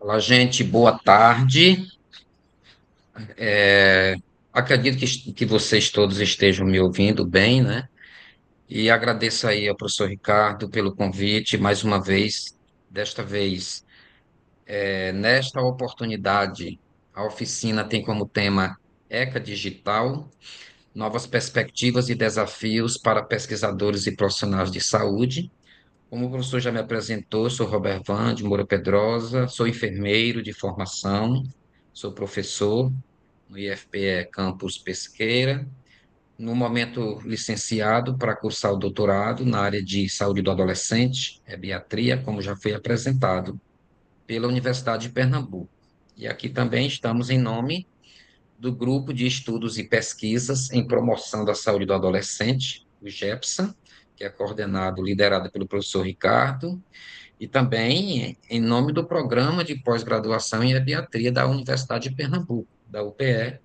Olá, gente, boa tarde. É, Acredito que vocês todos estejam me ouvindo bem, né? E agradeço aí ao professor Ricardo pelo convite mais uma vez. Desta vez, nesta oportunidade, a oficina tem como tema ECA Digital, novas perspectivas e desafios para pesquisadores e profissionais de saúde. Como o professor já me apresentou, eu sou Robert Van de Moura Pedrosa, sou enfermeiro de formação, sou professor no IFPE Campus Pesqueira, no momento licenciado para cursar o doutorado na área de saúde do adolescente, pediatria, como já foi apresentado, pela Universidade de Pernambuco. E aqui também estamos em nome do Grupo de Estudos e Pesquisas em Promoção da Saúde do Adolescente, o GEPSA, que é coordenado, liderado pelo professor Ricardo, e também em nome do Programa de Pós-Graduação em Pediatria da Universidade de Pernambuco, da UPE,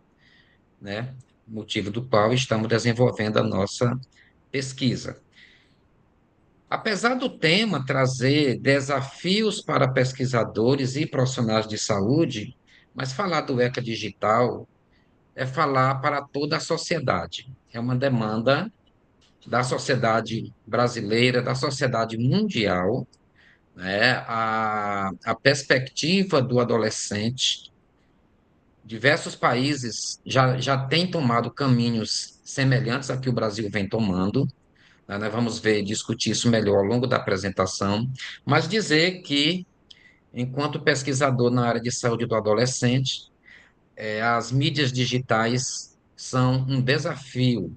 né? Motivo do qual estamos desenvolvendo a nossa pesquisa. Apesar do tema trazer desafios para pesquisadores e profissionais de saúde, mas falar do ECA digital é falar para toda a sociedade. É uma demanda da sociedade brasileira, da sociedade mundial, né? A perspectiva do adolescente. Diversos países já têm tomado caminhos semelhantes a que o Brasil vem tomando, né? Nós vamos ver, discutir isso melhor ao longo da apresentação, mas dizer que, enquanto pesquisador na área de saúde do adolescente, as mídias digitais são um desafio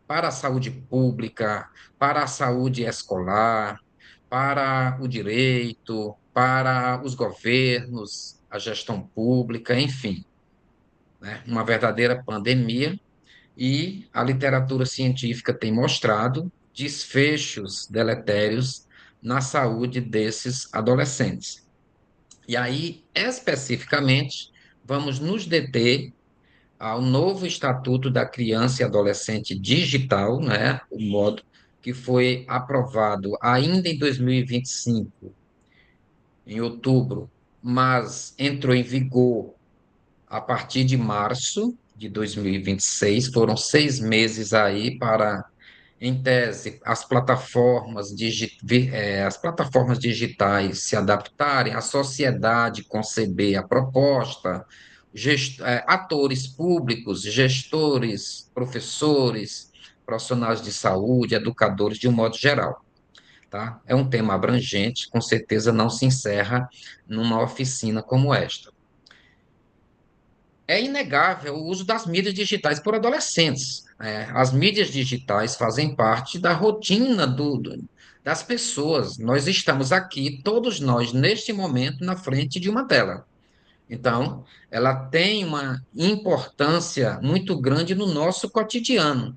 para a saúde pública, para a saúde escolar, para o direito, para os governos, a gestão pública, enfim, né? Uma verdadeira pandemia, e a literatura científica tem mostrado desfechos deletérios na saúde desses adolescentes. E aí, especificamente, vamos nos deter ao novo Estatuto da Criança e Adolescente Digital, né, o modo que foi aprovado ainda em 2025, em outubro, mas entrou em vigor a partir de março de 2026. Foram 6 meses aí para, em tese, as plataformas digitais se adaptarem, a sociedade conceber a proposta, atores públicos, gestores, professores, profissionais de saúde, educadores de um modo geral. Tá? É um tema abrangente, com certeza não se encerra numa oficina como esta. É inegável o uso das mídias digitais por adolescentes, né? As mídias digitais fazem parte da rotina das pessoas. Nós estamos aqui, todos nós, neste momento, na frente de uma tela. Então, ela tem uma importância muito grande no nosso cotidiano,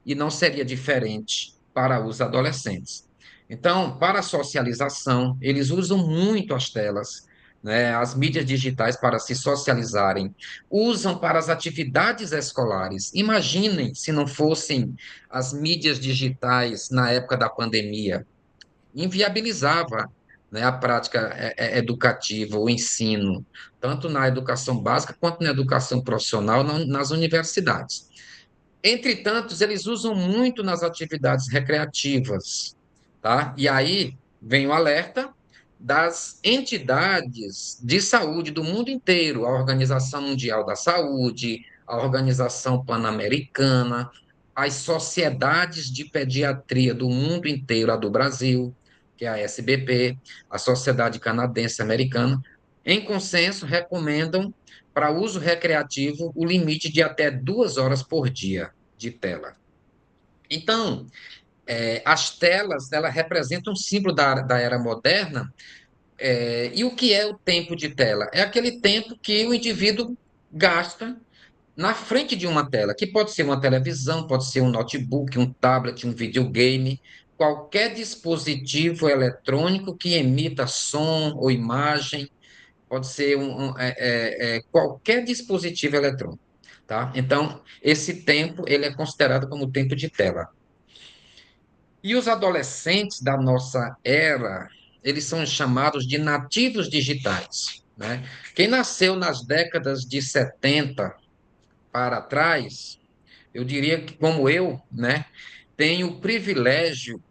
e não seria diferente para os adolescentes. Então, para a socialização, eles usam muito as telas, né, as mídias digitais para se socializarem, usam para as atividades escolares. Imaginem se não fossem as mídias digitais na época da pandemia, inviabilizava, né, a prática educativa, o ensino, tanto na educação básica quanto na educação profissional, nas universidades. Entretanto, eles usam muito nas atividades recreativas, tá? E aí vem o alerta das entidades de saúde do mundo inteiro, a Organização Mundial da Saúde, a Organização Pan-Americana, as sociedades de pediatria do mundo inteiro, a do Brasil, que é a SBP, a Sociedade Canadense Americana, em consenso, recomendam para uso recreativo o limite de até 2 horas por dia de tela. Então, as telas, elas representam um símbolo da era moderna. E o que é o tempo de tela? É aquele tempo que o indivíduo gasta na frente de uma tela, que pode ser uma televisão, pode ser um notebook, um tablet, um videogame, qualquer dispositivo eletrônico que emita som ou imagem, pode ser qualquer dispositivo eletrônico, tá? Então, esse tempo, ele é considerado como tempo de tela. E os adolescentes da nossa era, eles são chamados de nativos digitais. né? Quem nasceu nas décadas de 70 para trás, eu diria que, como eu, né, tem o privilégio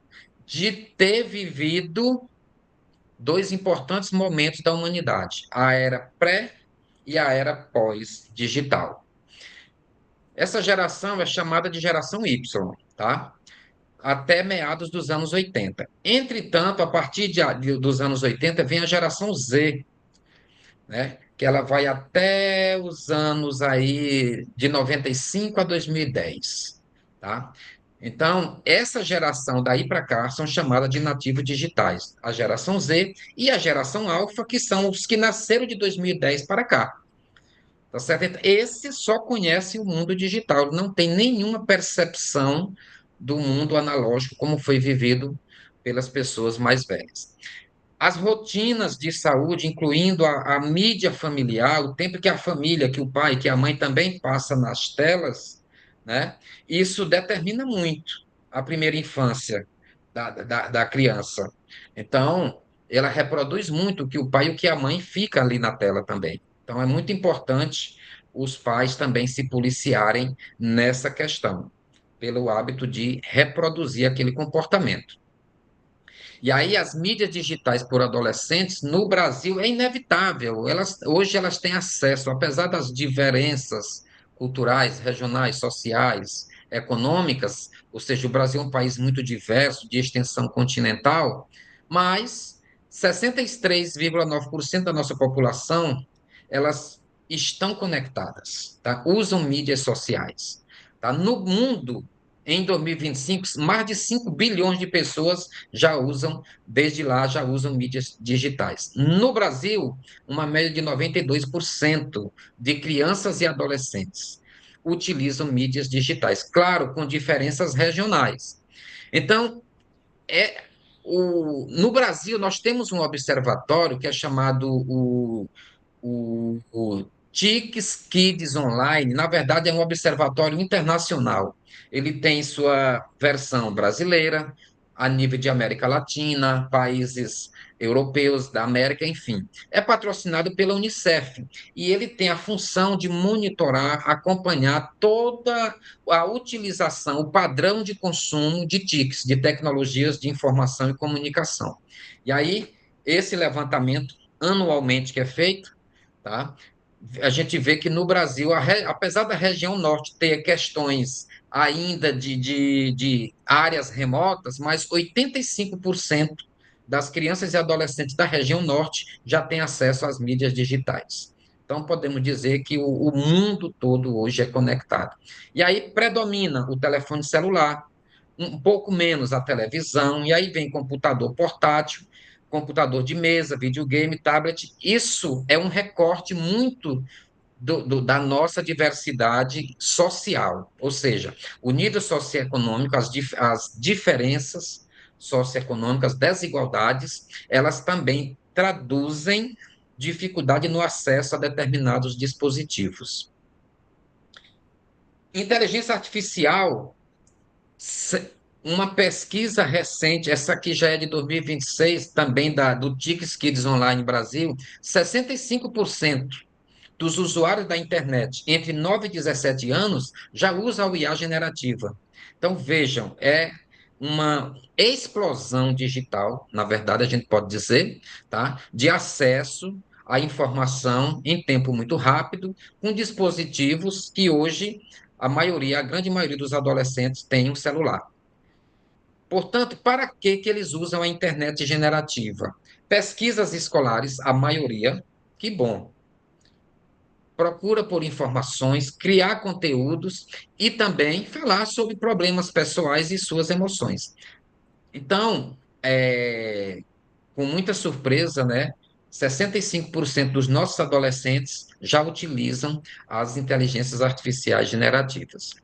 de ter vivido dois importantes momentos da humanidade, a era pré e a era pós-digital. Essa geração é chamada de geração Y, tá? Até meados dos anos 80. Entretanto, a partir dos anos 80 vem a geração Z, né? Que ela vai até os anos aí de 95 a 2010, tá? Então, essa geração daí para cá são chamadas de nativos digitais, a geração Z e a geração Alpha, que são os que nasceram de 2010 para cá. Tá certo? Então, esse só conhece o mundo digital, não tem nenhuma percepção do mundo analógico como foi vivido pelas pessoas mais velhas. As rotinas de saúde, incluindo a mídia familiar, o tempo que a família, que o pai, que a mãe também passa nas telas, né? Isso determina muito a primeira infância da criança. Então, ela reproduz muito o que o pai e o que a mãe fica ali na tela também. Então, é muito importante os pais também se policiarem nessa questão, pelo hábito de reproduzir aquele comportamento. E aí as mídias digitais por adolescentes no Brasil é inevitável. Hoje elas têm acesso, apesar das diferenças culturais, regionais, sociais, econômicas, ou seja, o Brasil é um país muito diverso, de extensão continental, mas 63,9% da nossa população, elas estão conectadas, tá? Usam mídias sociais, tá? No mundo, em 2025, mais de 5 bilhões de pessoas já usam, desde lá, já usam mídias digitais. No Brasil, uma média de 92% de crianças e adolescentes utilizam mídias digitais, claro, com diferenças regionais. Então, no Brasil, nós temos um observatório que é chamado o TICS Kids Online, na verdade, é um observatório internacional. Ele tem sua versão brasileira, a nível de América Latina, países europeus, da América, enfim. É patrocinado pela Unicef e ele tem a função de monitorar, acompanhar toda a utilização, o padrão de consumo de TICs, de tecnologias de informação e comunicação. E aí, esse levantamento anualmente que é feito, tá? A gente vê que no Brasil, apesar da região norte ter questões ainda de áreas remotas, mas 85% das crianças e adolescentes da região norte já têm acesso às mídias digitais. Então, podemos dizer que o mundo todo hoje é conectado. E aí predomina o telefone celular, um pouco menos a televisão, e aí vem computador portátil, computador de mesa, videogame, tablet. Isso é um recorte muito da nossa diversidade social, ou seja, o nível socioeconômico, as diferenças socioeconômicas, desigualdades, elas também traduzem dificuldade no acesso a determinados dispositivos. Inteligência artificial, uma pesquisa recente, essa aqui já é de 2026, também do TICS Kids Online Brasil, 65% dos usuários da internet entre 9 e 17 anos já usa o IA generativa. Então, vejam, é uma explosão digital, na verdade, a gente pode dizer, tá? De acesso à informação em tempo muito rápido, com dispositivos que hoje a grande maioria dos adolescentes tem um celular. Portanto, para que eles usam a internet generativa? Pesquisas escolares, a maioria, que bom, procura por informações, criar conteúdos e também falar sobre problemas pessoais e suas emoções. Então, com muita surpresa, né? 65% dos nossos adolescentes já utilizam as inteligências artificiais generativas.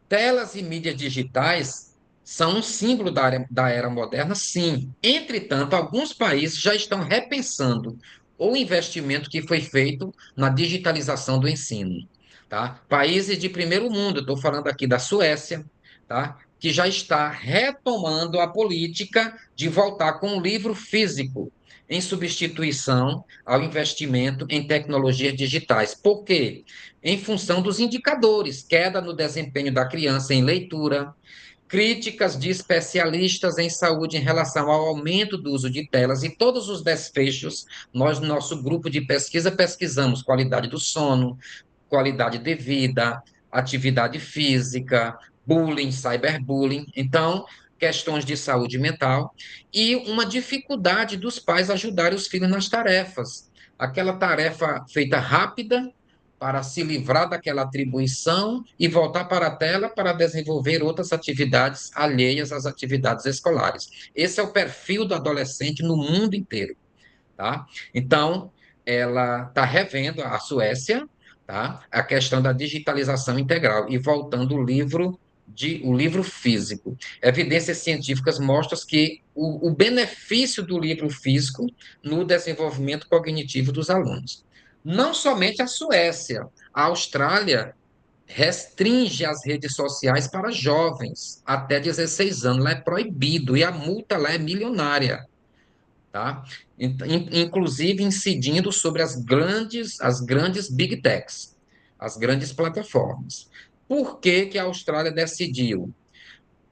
Telas e mídias digitais são um símbolo da era moderna, sim. Entretanto, alguns países já estão repensando o investimento que foi feito na digitalização do ensino. Tá? Países de primeiro mundo, estou falando aqui da Suécia, tá? Que já está retomando a política de voltar com o livro físico. em substituição ao investimento em tecnologias digitais. Por quê? Em função dos indicadores, queda no desempenho da criança em leitura, críticas de especialistas em saúde em relação ao aumento do uso de telas e todos os desfechos, nós, no nosso grupo de pesquisa, pesquisamos qualidade do sono, qualidade de vida, atividade física, bullying, cyberbullying. Então, questões de saúde mental e uma dificuldade dos pais ajudarem os filhos nas tarefas. Aquela tarefa feita rápida para se livrar daquela atribuição e voltar para a tela para desenvolver outras atividades alheias às atividades escolares. Esse é o perfil do adolescente no mundo inteiro, tá? Então, ela está revendo a Suécia, tá? A questão da digitalização integral e voltando o livro físico. Evidências científicas mostram que o benefício do livro físico no desenvolvimento cognitivo dos alunos. Não somente a Suécia, a Austrália restringe as redes sociais para jovens até 16 anos, lá é proibido e a multa lá é milionária, tá? Inclusive incidindo sobre as grandes big techs, as grandes plataformas. Por que que a Austrália decidiu?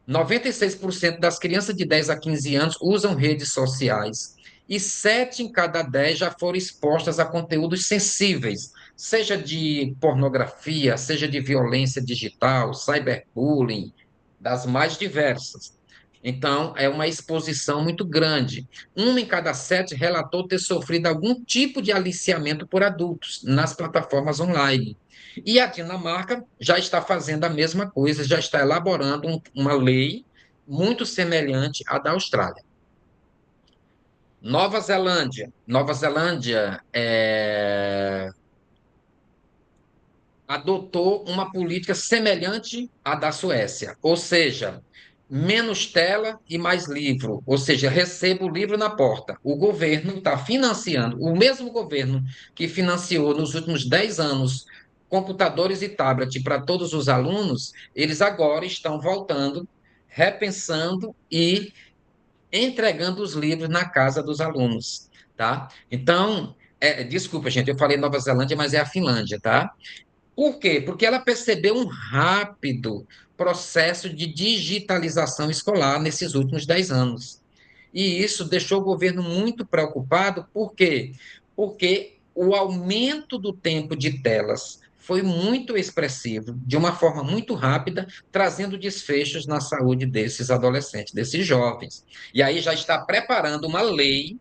96% das crianças de 10 a 15 anos usam redes sociais e 7 em cada 10 já foram expostas a conteúdos sensíveis, seja de pornografia, seja de violência digital, cyberbullying, das mais diversas. Então, é uma exposição muito grande. Uma em cada 7 relatou ter sofrido algum tipo de aliciamento por adultos nas plataformas online. E a Dinamarca já está fazendo a mesma coisa, já está elaborando uma lei muito semelhante à da Austrália. Nova Zelândia adotou uma política semelhante à da Suécia, ou seja, menos tela e mais livro, ou seja, receba o livro na porta. O governo está financiando, o mesmo governo que financiou nos últimos 10 anos computadores e tablet para todos os alunos, eles agora estão voltando, repensando e entregando os livros na casa dos alunos, tá? Então, desculpa, gente, eu falei Nova Zelândia, mas é a Finlândia, tá? Por quê? Porque ela percebeu um rápido processo de digitalização escolar nesses últimos 10 anos. E isso deixou o governo muito preocupado, por quê? Porque o aumento do tempo de telas foi muito expressivo, de uma forma muito rápida, trazendo desfechos na saúde desses adolescentes, desses jovens. E aí já está preparando uma lei,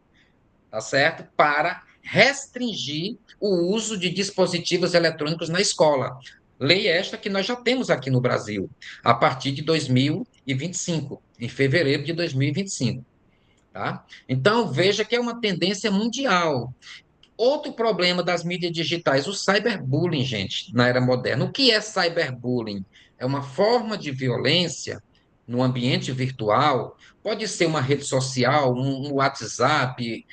tá certo? Para restringir o uso de dispositivos eletrônicos na escola. Lei esta que nós já temos aqui no Brasil, a partir de 2025, em fevereiro de 2025. Tá? Então, veja que é uma tendência mundial. Outro problema das mídias digitais, o cyberbullying, gente, na era moderna. O que é cyberbullying? É uma forma de violência no ambiente virtual, pode ser uma rede social, um WhatsApp,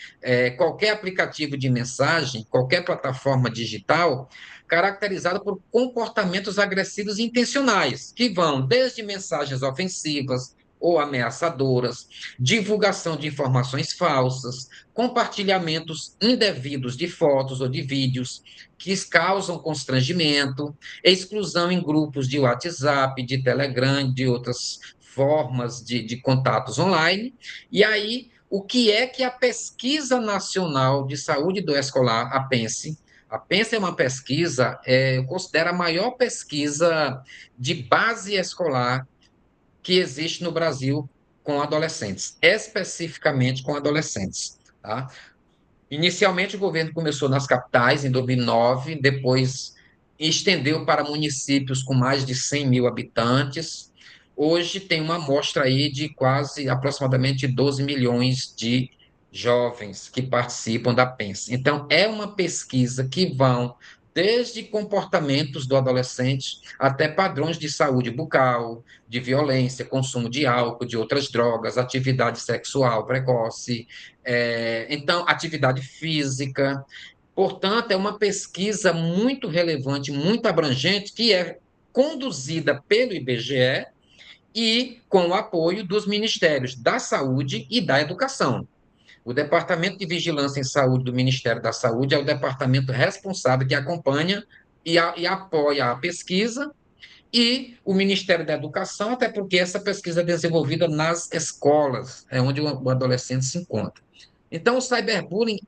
qualquer aplicativo de mensagem, qualquer plataforma digital, caracterizada por comportamentos agressivos intencionais, que vão desde mensagens ofensivas ou ameaçadoras, divulgação de informações falsas, compartilhamentos indevidos de fotos ou de vídeos que causam constrangimento, exclusão em grupos de WhatsApp, de Telegram, de outras formas de contatos online. E aí, o que é que a Pesquisa Nacional de Saúde do Escolar, a PENSE é uma pesquisa, eu considero a maior pesquisa de base escolar que existe no Brasil com adolescentes, especificamente com adolescentes. Tá? Inicialmente, o governo começou nas capitais, em 2009, depois estendeu para municípios com mais de 100 mil habitantes. Hoje tem uma amostra aí de quase, aproximadamente 12 milhões de jovens que participam da PENS. Então, é uma pesquisa que vão desde comportamentos do adolescente até padrões de saúde bucal, de violência, consumo de álcool, de outras drogas, atividade sexual precoce, então, atividade física. Portanto, é uma pesquisa muito relevante, muito abrangente, que é conduzida pelo IBGE e com o apoio dos Ministérios da Saúde e da Educação. O Departamento de Vigilância em Saúde do Ministério da Saúde é o departamento responsável que acompanha e apoia a pesquisa, e o Ministério da Educação, até porque essa pesquisa é desenvolvida nas escolas, é onde o adolescente se encontra. Então, o cyberbullying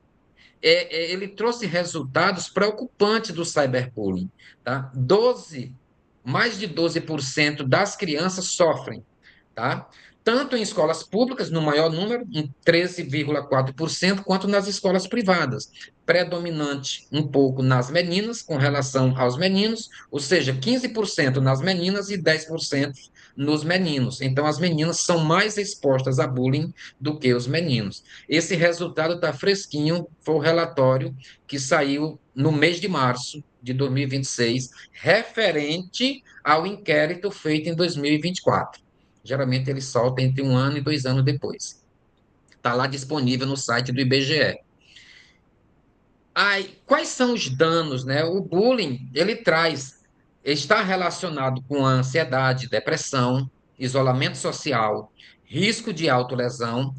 ele trouxe resultados preocupantes do cyberbullying, tá? Mais de 12% das crianças sofrem, tá? Tanto em escolas públicas, no maior número, em 13,4%, quanto nas escolas privadas. Predominante um pouco nas meninas, com relação aos meninos, ou seja, 15% nas meninas e 10% nos meninos. Então, as meninas são mais expostas a bullying do que os meninos. Esse resultado está fresquinho, foi o relatório que saiu no mês de março de 2026, referente ao inquérito feito em 2024. Geralmente ele solta entre 1 ano e 2 anos depois. Está lá disponível no site do IBGE. Aí, quais são os danos, né? O bullying, está relacionado com a ansiedade, depressão, isolamento social, risco de autolesão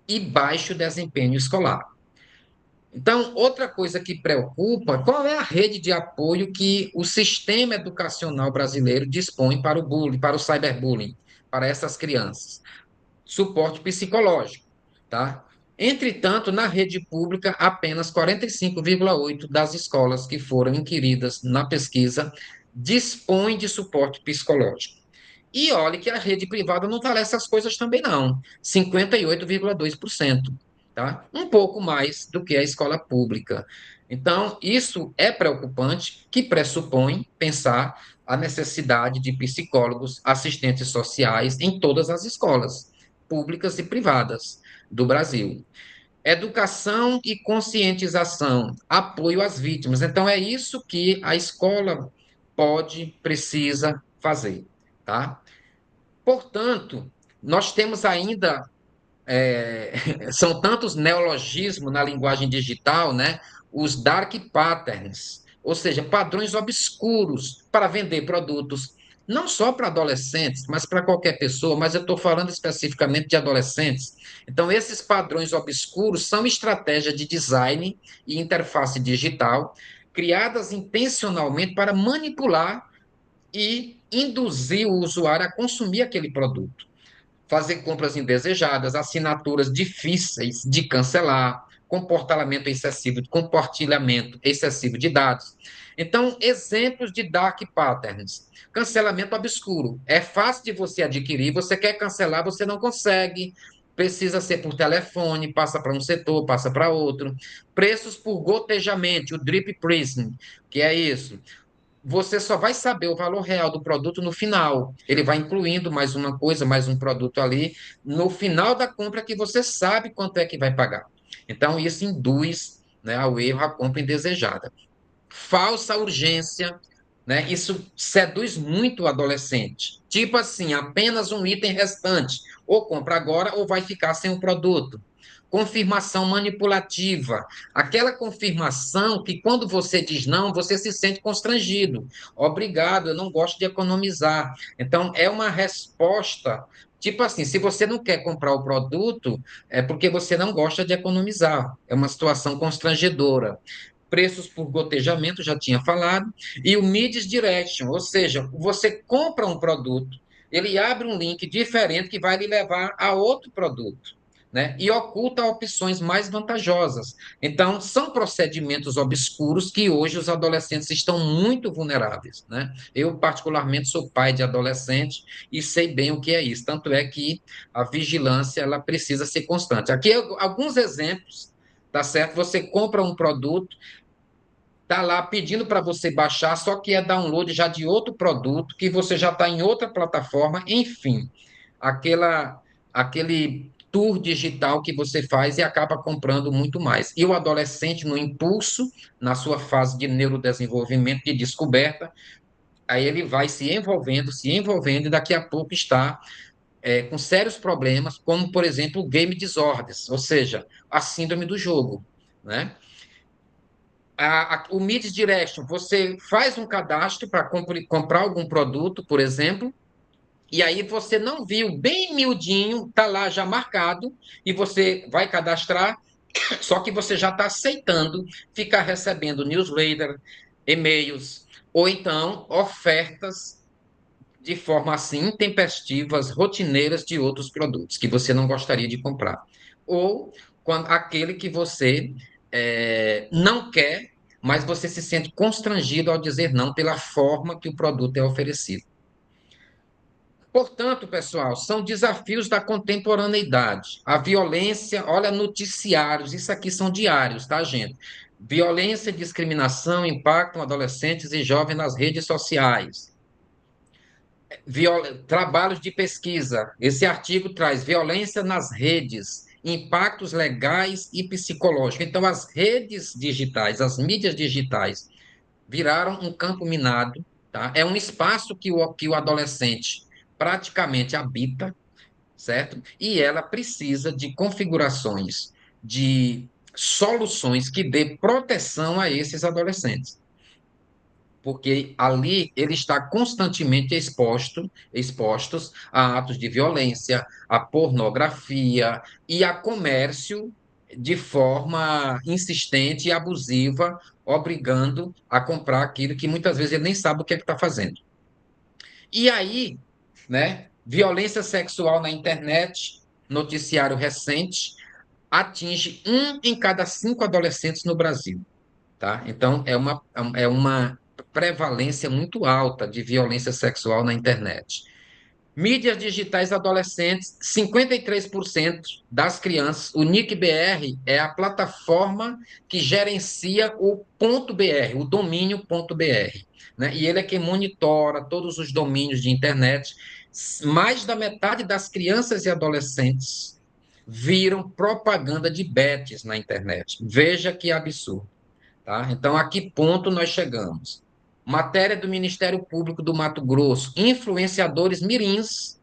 e baixo desempenho escolar. Então, outra coisa que preocupa, qual é a rede de apoio que o sistema educacional brasileiro dispõe para o bullying, para o cyberbullying, para essas crianças? Suporte psicológico, tá? Entretanto, na rede pública, apenas 45,8% das escolas que foram inquiridas na pesquisa dispõem de suporte psicológico. E olhe que a rede privada não fala essas coisas também não, 58,2%, tá? Um pouco mais do que a escola pública. Então, isso é preocupante, que pressupõe pensar a necessidade de psicólogos, assistentes sociais em todas as escolas, públicas e privadas do Brasil. Educação e conscientização, apoio às vítimas. Então, é isso que a escola precisa fazer, tá? Portanto, nós temos ainda, são tantos neologismos na linguagem digital, né? Os dark patterns, ou seja, padrões obscuros para vender produtos, não só para adolescentes, mas para qualquer pessoa, mas eu estou falando especificamente de adolescentes. Então, esses padrões obscuros são estratégias de design e interface digital criadas intencionalmente para manipular e induzir o usuário a consumir aquele produto, fazer compras indesejadas, assinaturas difíceis de cancelar, compartilhamento excessivo de dados. Então, exemplos de dark patterns. Cancelamento obscuro. É fácil de você adquirir, você quer cancelar, você não consegue. Precisa ser por telefone, passa para um setor, passa para outro. Preços por gotejamento, o drip pricing, que é isso. Você só vai saber o valor real do produto no final. Ele vai incluindo mais uma coisa, mais um produto ali, no final da compra que você sabe quanto é que vai pagar. Então, isso induz, né, ao erro, a compra indesejada. Falsa urgência, né? Isso seduz muito o adolescente. Tipo assim, apenas um item restante. Ou compra agora ou vai ficar sem o produto. Confirmação manipulativa. Aquela confirmação que quando você diz não, você se sente constrangido. Obrigado, eu não gosto de economizar. Então, é uma resposta. Tipo assim, se você não quer comprar o produto, é porque você não gosta de economizar. É uma situação constrangedora. Preços por gotejamento, já tinha falado, e o Mids Direction, ou seja, você compra um produto, ele abre um link diferente que vai lhe levar a outro produto, né? E oculta opções mais vantajosas. Então, são procedimentos obscuros que hoje os adolescentes estão muito vulneráveis, né? Eu, particularmente, sou pai de adolescente e sei bem o que é isso. Tanto é que a vigilância ela precisa ser constante. Aqui alguns exemplos, tá certo? Você compra um produto, tá lá pedindo para você baixar, só que é download já de outro produto, que você já está em outra plataforma, enfim, aquele tour digital que você faz e acaba comprando muito mais. E o adolescente, no impulso, na sua fase de neurodesenvolvimento, de descoberta, aí ele vai se envolvendo, e daqui a pouco está com sérios problemas, como, por exemplo, o game disorders, ou seja, a síndrome do jogo, né? O Mid Direction, você faz um cadastro para comprar algum produto, por exemplo, E aí você não viu bem miudinho, tá lá já marcado, e você vai cadastrar, só que você já está aceitando ficar recebendo newsletter, e-mails, ou então ofertas de forma assim intempestivas, rotineiras de outros produtos que você não gostaria de comprar. Ou quando, aquele que você não quer, mas você se sente constrangido ao dizer não pela forma que o produto é oferecido. Portanto, pessoal, são desafios da contemporaneidade. A violência, olha, noticiários, isso aqui são diários, tá, gente? Violência e discriminação impactam adolescentes e jovens nas redes sociais. Trabalhos de pesquisa. Esse artigo traz violência nas redes, impactos legais e psicológicos. Então, as redes digitais, as mídias digitais, viraram um campo minado, tá? É um espaço que o adolescente praticamente habita, certo? E ela precisa de configurações, de soluções que dê proteção a esses adolescentes, porque ali ele está constantemente expostos a atos de violência, a pornografia e a comércio de forma insistente e abusiva, obrigando a comprar aquilo que muitas vezes ele nem sabe o que é que está fazendo. E aí, né, violência sexual na internet, noticiário recente, atinge 1 em cada 5 adolescentes no Brasil, tá? Então, é uma prevalência muito alta de violência sexual na internet. Mídias digitais adolescentes, 53% das crianças, o NIC-BR é a plataforma que gerencia o .br, o domínio .br, né? E ele é quem monitora todos os domínios de internet. Mais da metade das crianças e adolescentes viram propaganda de bets na internet. Veja que absurdo. Tá? Então, a que ponto nós chegamos? Matéria do Ministério Público do Mato Grosso: influenciadores mirins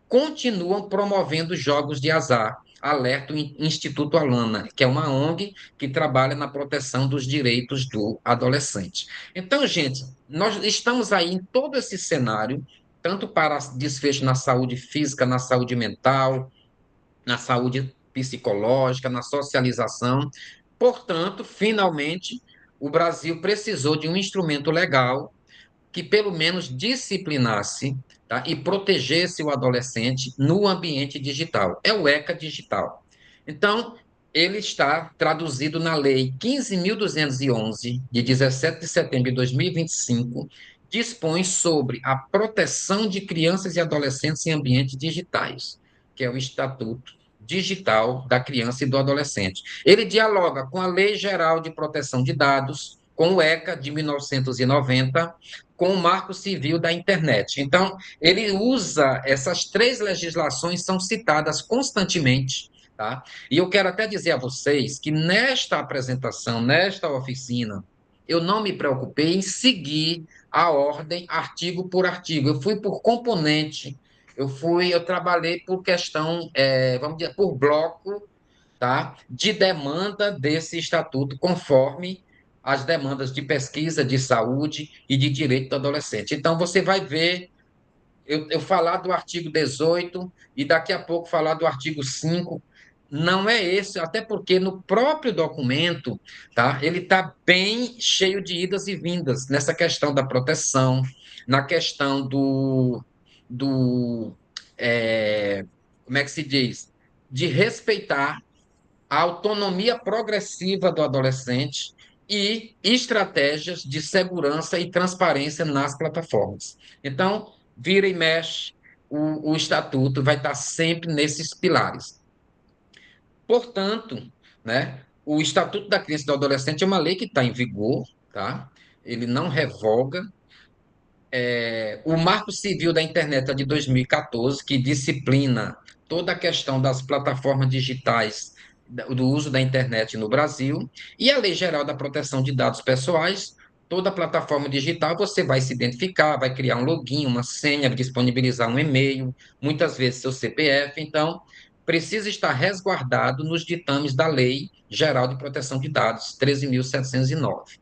continuam promovendo jogos de azar. Alerta o Instituto Alana, que é uma ONG que trabalha na proteção dos direitos do adolescente. Então, gente, nós estamos aí em todo esse cenário, tanto para desfecho na saúde física, na saúde mental, na saúde psicológica, na socialização. Portanto, finalmente, o Brasil precisou de um instrumento legal que pelo menos disciplinasse, tá, e protegesse o adolescente no ambiente digital. É o ECA digital. Então, ele está traduzido na Lei 15.211, de 17 de setembro de 2025, dispõe sobre a proteção de crianças e adolescentes em ambientes digitais, que é o Estatuto Digital da Criança e do Adolescente. Ele dialoga com a Lei Geral de Proteção de Dados, com o ECA de 1990, com o Marco Civil da Internet. Então, ele usa essas 3 legislações, são citadas constantemente, tá? E eu quero até dizer a vocês que nesta apresentação, nesta oficina, eu não me preocupei em seguir a ordem artigo por artigo. Eu fui por componente, eu trabalhei por questão, vamos dizer, por bloco, tá, de demanda desse estatuto, conforme as demandas de pesquisa, de saúde e de direito do adolescente. Então, você vai ver eu falar do artigo 18 e daqui a pouco falar do artigo 5. Não é esse, até porque no próprio documento, tá, ele está bem cheio de idas e vindas nessa questão da proteção, na questão do como é que se diz? De respeitar a autonomia progressiva do adolescente e estratégias de segurança e transparência nas plataformas. Então, vira e mexe, o estatuto vai estar sempre nesses pilares. Portanto, né, o Estatuto da Criança e do Adolescente é uma lei que está em vigor, tá? Ele não revoga. O Marco Civil da Internet é de 2014, que disciplina toda a questão das plataformas digitais, do uso da internet no Brasil, e a Lei Geral da Proteção de Dados Pessoais. Toda plataforma digital você vai se identificar, vai criar um login, uma senha, disponibilizar um e-mail, muitas vezes seu CPF. Então, precisa estar resguardado nos ditames da Lei Geral de Proteção de Dados, 13.709.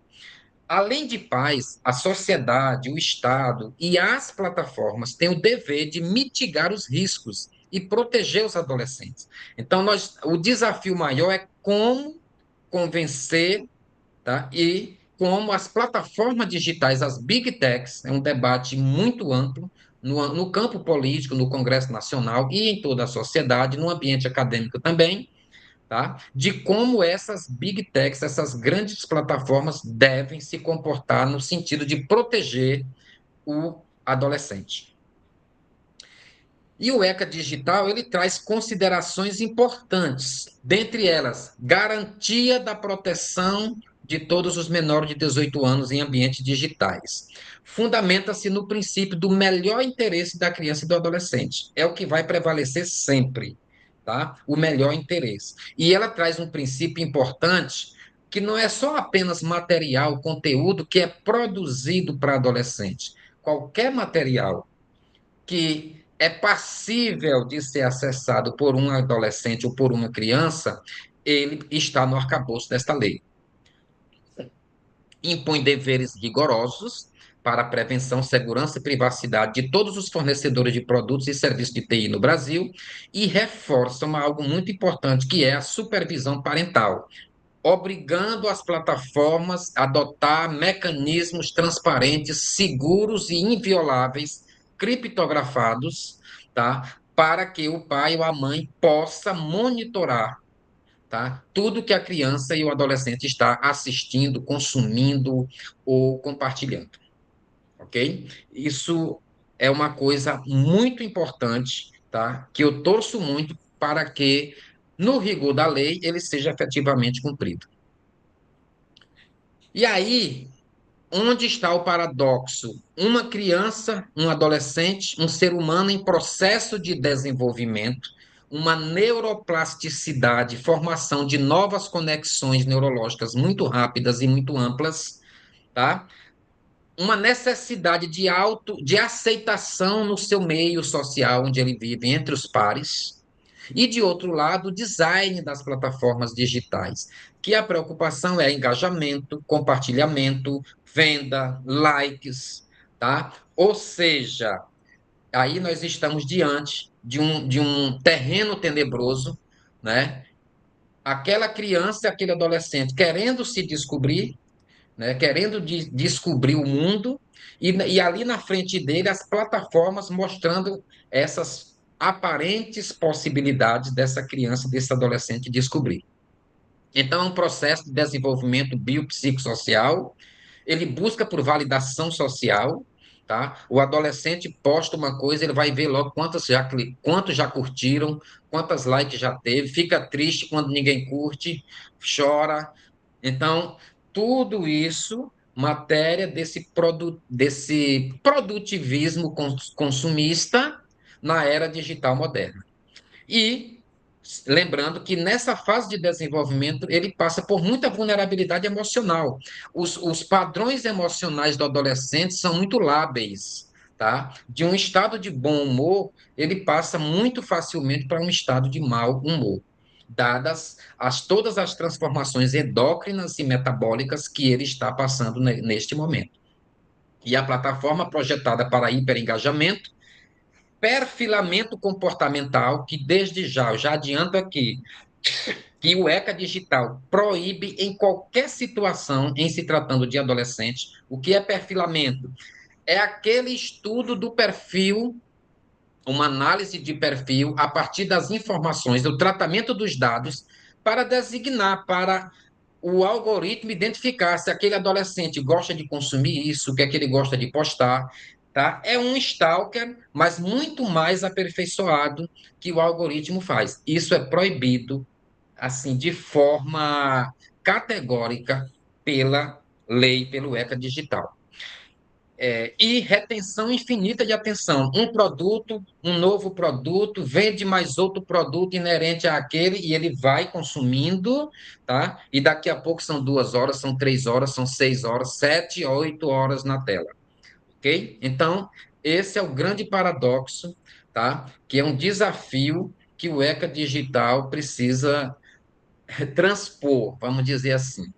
Além de pais, a sociedade, o Estado e as plataformas têm o dever de mitigar os riscos e proteger os adolescentes. Então, o desafio maior é como convencer, tá? E como as plataformas digitais, as big techs, é um debate muito amplo no campo político, no Congresso Nacional e em toda a sociedade, no ambiente acadêmico também, tá? De como essas big techs, essas grandes plataformas devem se comportar no sentido de proteger o adolescente. E o ECA Digital, ele traz considerações importantes, dentre elas, garantia da proteção de todos os menores de 18 anos em ambientes digitais. Fundamenta-se no princípio do melhor interesse da criança e do adolescente. É o que vai prevalecer sempre, tá? O melhor interesse. E ela traz um princípio importante que não é só apenas material, conteúdo que é produzido para adolescente. Qualquer material que é passível de ser acessado por um adolescente ou por uma criança, ele está no arcabouço desta lei. Impõe deveres rigorosos para a prevenção, segurança e privacidade de todos os fornecedores de produtos e serviços de TI no Brasil e reforça algo muito importante, que é a supervisão parental, obrigando as plataformas a adotar mecanismos transparentes, seguros e invioláveis, criptografados, tá? Para que o pai ou a mãe possa monitorar, tá? Tudo que a criança e o adolescente está assistindo, consumindo ou compartilhando, ok? Isso é uma coisa muito importante, tá? Que eu torço muito para que, no rigor da lei, ele seja efetivamente cumprido. E aí, onde está o paradoxo? Uma criança, um adolescente, um ser humano em processo de desenvolvimento, uma neuroplasticidade, formação de novas conexões neurológicas muito rápidas e muito amplas, tá? Uma necessidade de aceitação no seu meio social onde ele vive, entre os pares, e, de outro lado, o design das plataformas digitais, que a preocupação é engajamento, compartilhamento, venda, likes, tá? Ou seja, aí nós estamos diante de um terreno tenebroso, né? Aquela criança, aquele adolescente querendo se descobrir, né? Querendo descobrir o mundo, e ali na frente dele as plataformas mostrando essas aparentes possibilidades dessa criança, desse adolescente descobrir. Então, é um processo de desenvolvimento biopsicossocial, ele busca por validação social, tá? O adolescente posta uma coisa, ele vai ver logo quantos já curtiram, quantas likes já teve, fica triste quando ninguém curte, chora. Então, tudo isso matéria desse produtivismo consumista na era digital moderna. E lembrando que nessa fase de desenvolvimento ele passa por muita vulnerabilidade emocional. Os padrões emocionais do adolescente são muito lábeis, tá? De um estado de bom humor, ele passa muito facilmente para um estado de mau humor, dadas todas as transformações endócrinas e metabólicas que ele está passando neste momento. E a plataforma projetada para hiperengajamento, perfilamento comportamental, que desde já, eu já adianto aqui, que o ECA Digital proíbe em qualquer situação, em se tratando de adolescente, o que é perfilamento? É aquele estudo do perfil, uma análise de perfil a partir das informações do tratamento dos dados para designar, para o algoritmo identificar se aquele adolescente gosta de consumir isso, o que é que ele gosta de postar, tá? É um stalker, mas muito mais aperfeiçoado que o algoritmo faz. Isso é proibido, assim, de forma categórica pela lei, pelo ECA Digital. E retenção infinita de atenção. Um produto, um novo produto, vende mais outro produto inerente àquele e ele vai consumindo, tá? E daqui a pouco são 2 horas, são 3 horas, são 6 horas, 7, 8 horas na tela, ok? Então, esse é o grande paradoxo, tá? Que é um desafio que o ECA Digital precisa transpor, vamos dizer assim.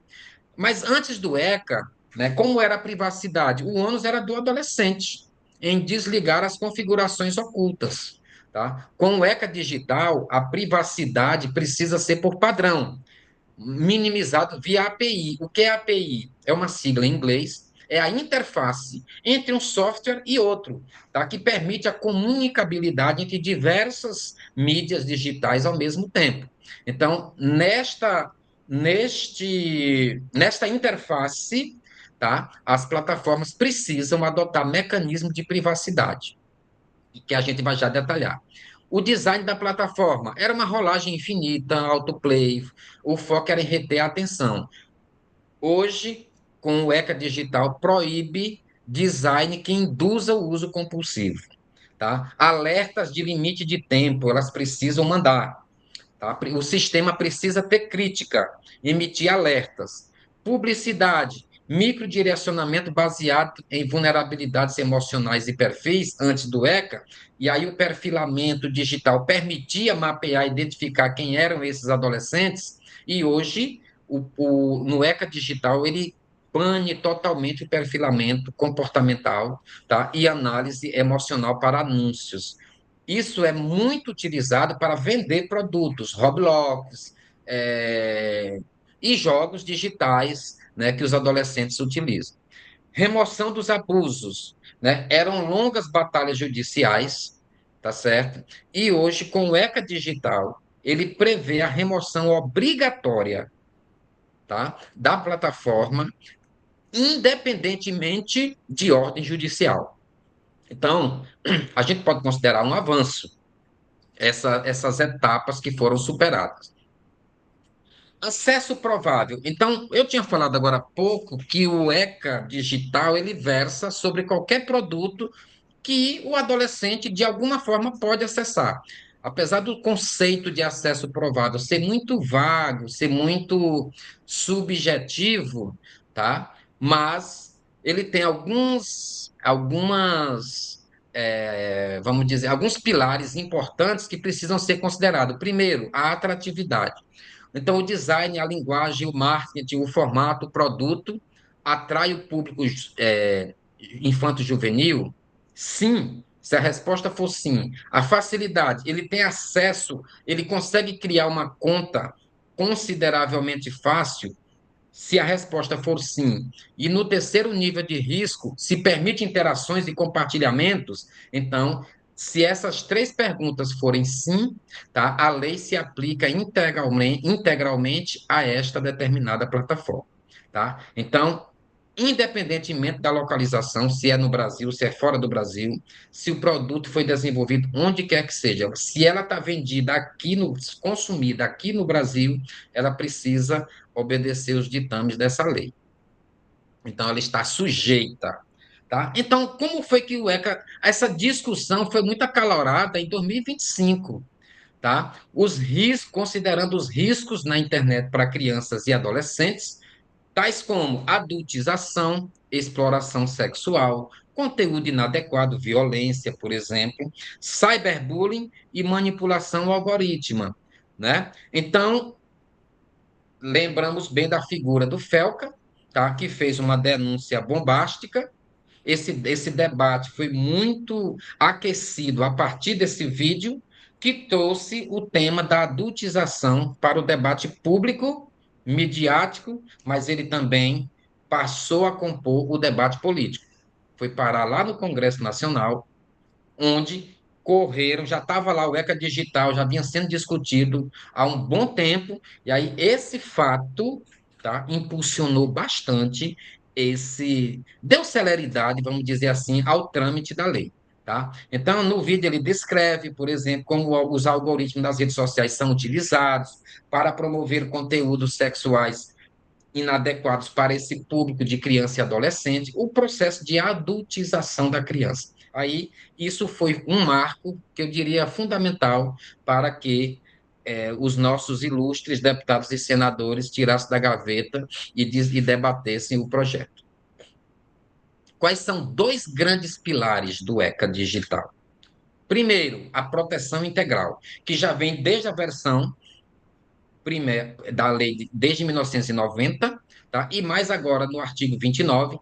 Mas antes do ECA, né? Como era a privacidade? O ônus era do adolescente em desligar as configurações ocultas. Tá? Com o ECA digital, a privacidade precisa ser por padrão, minimizado via API. O que é API? É uma sigla em inglês, é a interface entre um software e outro, tá? Que permite a comunicabilidade entre diversas mídias digitais ao mesmo tempo. Então, nesta interface, tá? As plataformas precisam adotar mecanismos de privacidade, que a gente vai já detalhar. O design da plataforma era uma rolagem infinita, autoplay, o foco era em reter a atenção. Hoje, com o ECA Digital, proíbe design que induza o uso compulsivo. Tá? Alertas de limite de tempo, elas precisam mandar. Tá? O sistema precisa ter crítica, emitir alertas. Publicidade, microdirecionamento baseado em vulnerabilidades emocionais e perfis antes do ECA, e aí o perfilamento digital permitia mapear, identificar quem eram esses adolescentes, e hoje, no ECA digital, ele bane totalmente o perfilamento comportamental, tá? E análise emocional para anúncios. Isso é muito utilizado para vender produtos, Roblox, é, e jogos digitais, né, que os adolescentes utilizam. Remoção dos abusos, né? Eram longas batalhas judiciais, tá certo? E hoje, com o ECA Digital, ele prevê a remoção obrigatória, tá, da plataforma, independentemente de ordem judicial. Então, a gente pode considerar um avanço essas etapas que foram superadas. Acesso provável. Então, eu tinha falado agora há pouco que o ECA digital ele versa sobre qualquer produto que o adolescente, de alguma forma, pode acessar. Apesar do conceito de acesso provável ser muito vago, ser muito subjetivo, tá? Mas ele tem vamos dizer, alguns pilares importantes que precisam ser considerados. Primeiro, a atratividade. Então, o design, a linguagem, o marketing, o formato, o produto atrai o público infanto-juvenil? Sim. Se a resposta for sim, a facilidade, ele tem acesso, ele consegue criar uma conta consideravelmente fácil. Se a resposta for sim, e no terceiro nível de risco, se permite interações e compartilhamentos, então, se essas três perguntas forem sim, tá, a lei se aplica integralmente a esta determinada plataforma. Tá? Então, independentemente da localização, se é no Brasil, se é fora do Brasil, se o produto foi desenvolvido onde quer que seja, se ela está vendida aqui no, consumida aqui no Brasil, ela precisa obedecer os ditames dessa lei. Então, ela está sujeita. Tá? Então, como foi que o ECA. Essa discussão foi muito acalorada em 2025. Tá? Os riscos, considerando os riscos na internet para crianças e adolescentes, tais como adultização, exploração sexual, conteúdo inadequado, violência, por exemplo, cyberbullying e manipulação algorítmica. Né? Então, lembramos bem da figura do Felca, tá? Que fez uma denúncia bombástica. Esse debate foi muito aquecido a partir desse vídeo, que trouxe o tema da adultização para o debate público, midiático, mas ele também passou a compor o debate político. Foi parar lá no Congresso Nacional, onde correram, já estava lá o ECA digital, já vinha sendo discutido há um bom tempo, e aí esse fato, tá, impulsionou bastante deu celeridade, vamos dizer assim, ao trâmite da lei. Tá? Então, no vídeo, ele descreve, por exemplo, como os algoritmos das redes sociais são utilizados para promover conteúdos sexuais inadequados para esse público de criança e adolescente, o processo de adultização da criança. Aí, isso foi um marco que eu diria fundamental para que os nossos ilustres deputados e senadores tirassem da gaveta e debatessem o projeto. Quais são dois grandes pilares do ECA digital? Primeiro, a proteção integral, que já vem desde a versão primeira da lei desde 1990, tá? E mais agora, no artigo 29,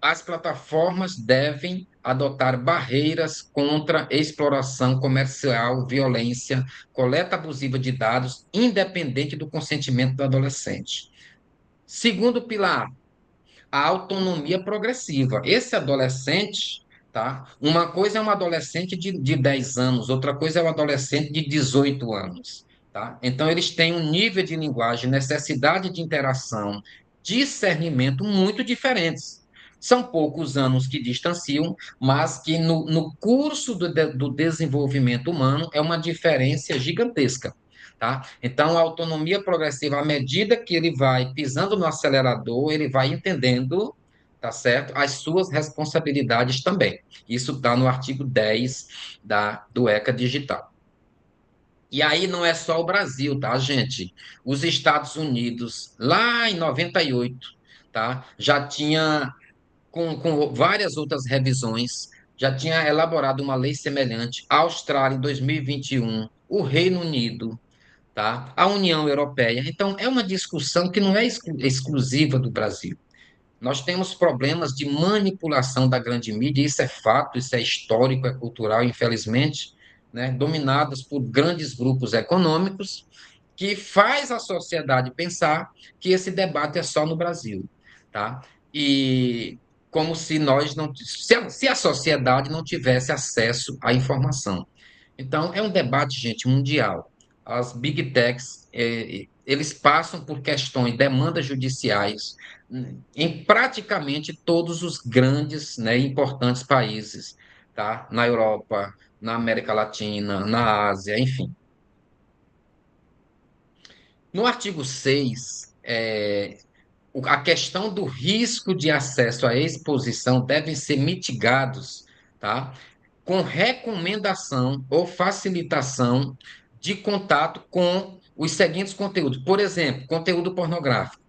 as plataformas devem adotar barreiras contra exploração comercial, violência, coleta abusiva de dados, independente do consentimento do adolescente. Segundo pilar, a autonomia progressiva. Esse adolescente, tá? Uma coisa é um adolescente de 10 anos, outra coisa é um adolescente de 18 anos, tá? Então, eles têm um nível de linguagem, necessidade de interação, discernimento muito diferentes. São poucos anos que distanciam, mas que no curso do desenvolvimento humano é uma diferença gigantesca. Tá? Então, a autonomia progressiva, à medida que ele vai pisando no acelerador, ele vai entendendo, tá certo? As suas responsabilidades também. Isso está no artigo 10 do ECA Digital. E aí não é só o Brasil, tá, gente? Os Estados Unidos, lá em 98, tá? Já tinha, com várias outras revisões, já tinha elaborado uma lei semelhante. A Austrália, em 2021, o Reino Unido, tá? A União Europeia. Então, é uma discussão que não é exclusiva do Brasil. Nós temos problemas de manipulação da grande mídia, isso é fato, isso é histórico, é cultural, infelizmente, né? Dominadas por grandes grupos econômicos, que faz a sociedade pensar que esse debate é só no Brasil, tá? E como se nós não, se a sociedade não tivesse acesso à informação. Então, é um debate, gente, mundial. As big techs, eles passam por questões, demandas judiciais, em praticamente todos os grandes, né, importantes países, tá? Na Europa, na América Latina, na Ásia, enfim. No artigo 6, a questão do risco de acesso à exposição devem ser mitigados, tá? Com recomendação ou facilitação de contato com os seguintes conteúdos. Por exemplo, conteúdo pornográfico.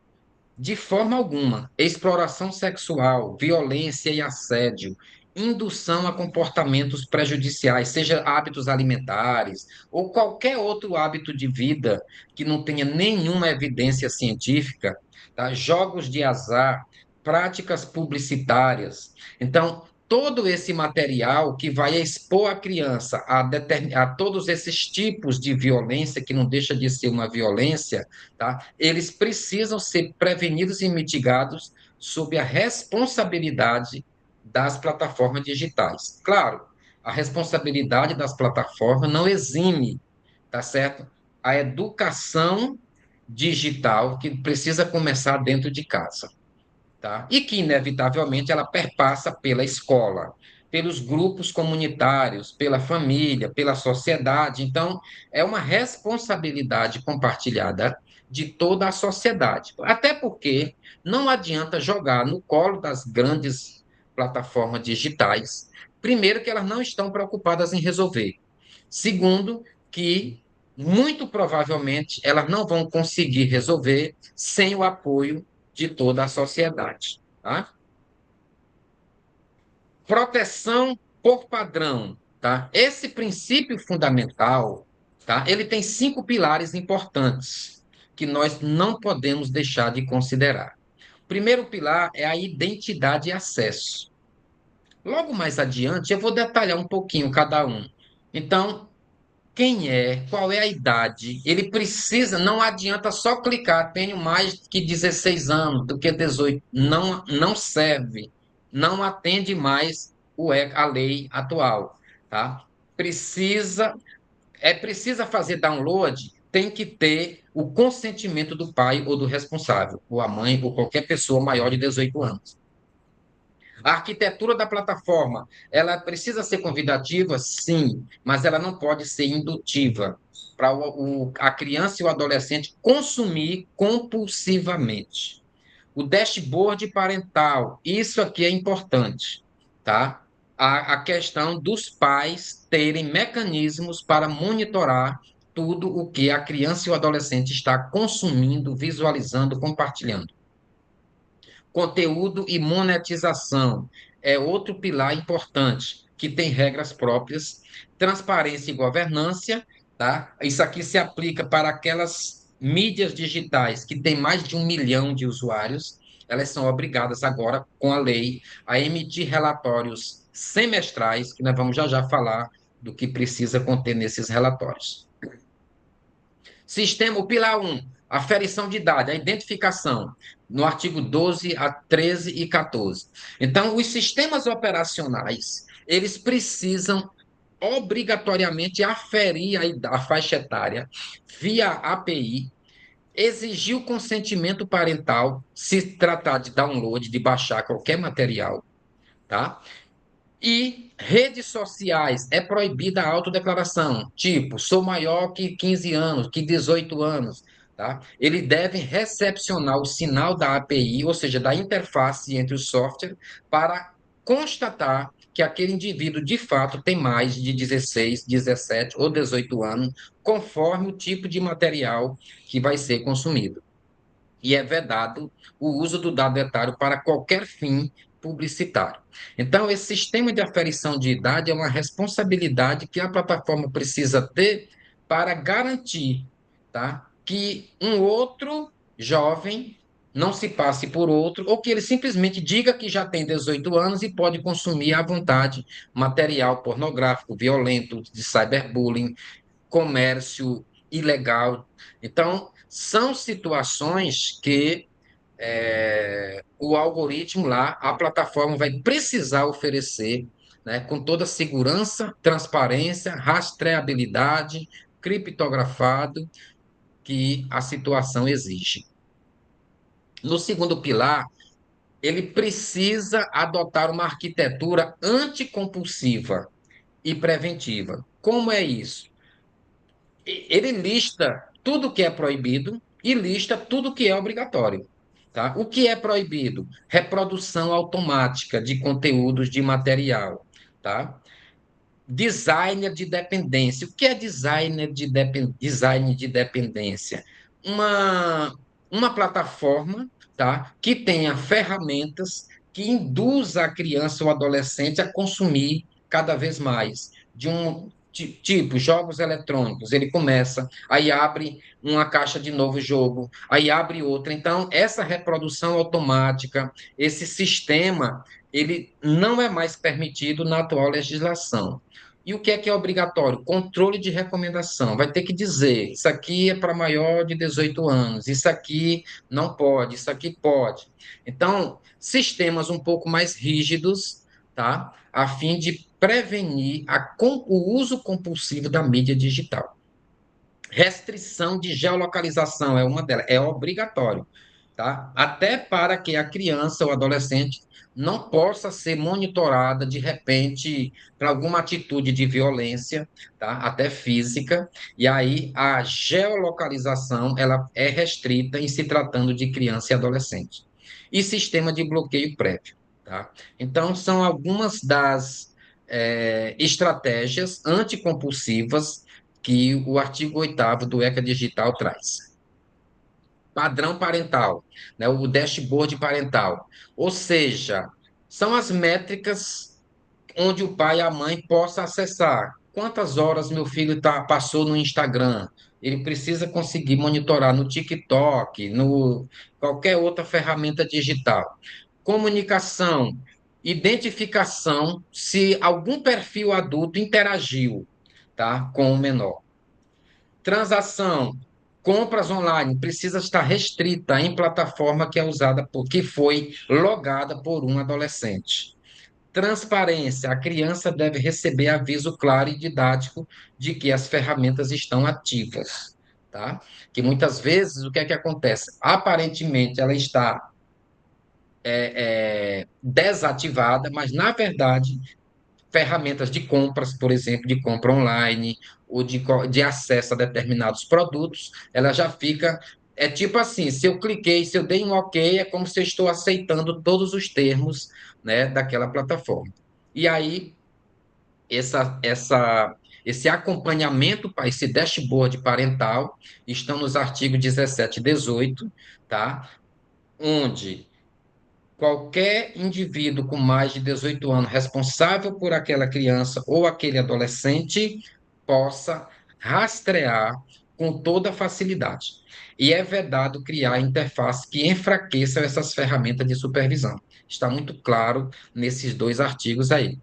De forma alguma, exploração sexual, violência e assédio, indução a comportamentos prejudiciais, seja hábitos alimentares ou qualquer outro hábito de vida que não tenha nenhuma evidência científica, tá? Jogos de azar, práticas publicitárias. Então, todo esse material que vai expor a criança a todos esses tipos de violência, que não deixa de ser uma violência, tá? Eles precisam ser prevenidos e mitigados sob a responsabilidade das plataformas digitais. Claro, a responsabilidade das plataformas não exime, tá certo? A educação digital que precisa começar dentro de casa, tá? E que, inevitavelmente, ela perpassa pela escola, pelos grupos comunitários, pela família, pela sociedade. Então, é uma responsabilidade compartilhada de toda a sociedade. Até porque não adianta jogar no colo das grandes plataformas digitais, primeiro, que elas não estão preocupadas em resolver. Segundo, que muito provavelmente elas não vão conseguir resolver sem o apoio de toda a sociedade, tá? Proteção por padrão, tá? Esse princípio fundamental, tá? Ele tem 5 pilares importantes que nós não podemos deixar de considerar. O primeiro pilar é a identidade e acesso. Logo mais adiante, eu vou detalhar um pouquinho cada um. Então, quem é, qual é a idade, ele precisa, não adianta só clicar, tenho mais que 16 anos do que 18, não, não serve, não atende mais a lei atual, tá? Precisa, precisa fazer download, tem que ter o consentimento do pai ou do responsável, ou a mãe, ou qualquer pessoa maior de 18 anos. A arquitetura da plataforma, ela precisa ser convidativa, sim, mas ela não pode ser indutiva para a criança e o adolescente consumir compulsivamente. O dashboard parental, isso aqui é importante, tá? A questão dos pais terem mecanismos para monitorar tudo o que a criança e o adolescente está consumindo, visualizando, compartilhando. Conteúdo e monetização é outro pilar importante, que tem regras próprias, transparência e governança, tá? Isso aqui se aplica para aquelas mídias digitais que têm mais de 1 milhão de usuários, elas são obrigadas agora, com a lei, a emitir relatórios semestrais, que nós vamos já já falar do que precisa conter nesses relatórios. Sistema, o pilar um, aferição de idade, a identificação, no artigo 12 a 13 e 14. Então, os sistemas operacionais, eles precisam obrigatoriamente aferir a faixa etária via API, exigir o consentimento parental, se tratar de download, de baixar qualquer material, tá? E redes sociais, é proibida a autodeclaração, tipo, sou maior que 15 anos, que 18 anos, tá? Eles devem recepcionar o sinal da API, ou seja, da interface entre o software, para constatar que aquele indivíduo de fato tem mais de 16, 17 ou 18 anos, conforme o tipo de material que vai ser consumido, e é vedado o uso do dado etário para qualquer fim publicitário. Então, esse sistema de aferição de idade é uma responsabilidade que a plataforma precisa ter para garantir, tá, que um outro jovem não se passe por outro, ou que ele simplesmente diga que já tem 18 anos e pode consumir à vontade material pornográfico, violento, de cyberbullying, comércio ilegal. Então, são situações que o algoritmo lá, a plataforma vai precisar oferecer, né, com toda segurança, transparência, rastreabilidade, criptografado que a situação exige. No segundo pilar, ele precisa adotar uma arquitetura anticompulsiva e preventiva. Como é isso? Ele lista tudo que é proibido e lista tudo que é obrigatório. Tá? O que é proibido? Reprodução automática de conteúdos de material. Tá? Designer de dependência. O que é design de dependência? Uma plataforma, tá? Que tenha ferramentas que induza a criança ou adolescente a consumir cada vez mais. De um tipo, jogos eletrônicos. Ele começa, aí abre uma caixa de novo jogo, aí abre outra. Então, essa reprodução automática, esse sistema, ele não é mais permitido na atual legislação. E o que é obrigatório? Controle de recomendação. Vai ter que dizer, isso aqui é para maior de 18 anos, isso aqui não pode, isso aqui pode. Então, sistemas um pouco mais rígidos, tá? A fim de prevenir o uso compulsivo da mídia digital. Restrição de geolocalização é uma delas, é obrigatório, tá? Até para que a criança ou adolescente não possa ser monitorada de repente para alguma atitude de violência, tá? Até física, e aí a geolocalização ela é restrita em se tratando de criança e adolescente. E sistema de bloqueio prévio, tá? Então são algumas das estratégias anticompulsivas que o artigo 8º do ECA Digital traz. Padrão parental, né, o dashboard parental. Ou seja, são as métricas onde o pai e a mãe possam acessar. Quantas horas meu filho passou no Instagram? Ele precisa conseguir monitorar no TikTok, no qualquer outra ferramenta digital. Comunicação, identificação se algum perfil adulto interagiu, tá, com o menor. Transação, compras online, precisa estar restrita em plataforma que é usada que foi logada por um adolescente. Transparência, a criança deve receber aviso claro e didático de que as ferramentas estão ativas, tá? Que muitas vezes o que acontece? Aparentemente ela está desativada, mas na verdade ferramentas de compras, por exemplo, de compra online ou de acesso a determinados produtos, ela já fica. É tipo assim, se eu cliquei, se eu dei um OK, é como se eu estou aceitando todos os termos, né, daquela plataforma. E aí, esse acompanhamento, esse dashboard parental, estão nos artigos 17 e 18, tá? Onde qualquer indivíduo com mais de 18 anos responsável por aquela criança ou aquele adolescente possa rastrear, com toda facilidade. E é vedado criar interfaces que enfraqueçam essas ferramentas de supervisão. Está muito claro nesses dois artigos aí.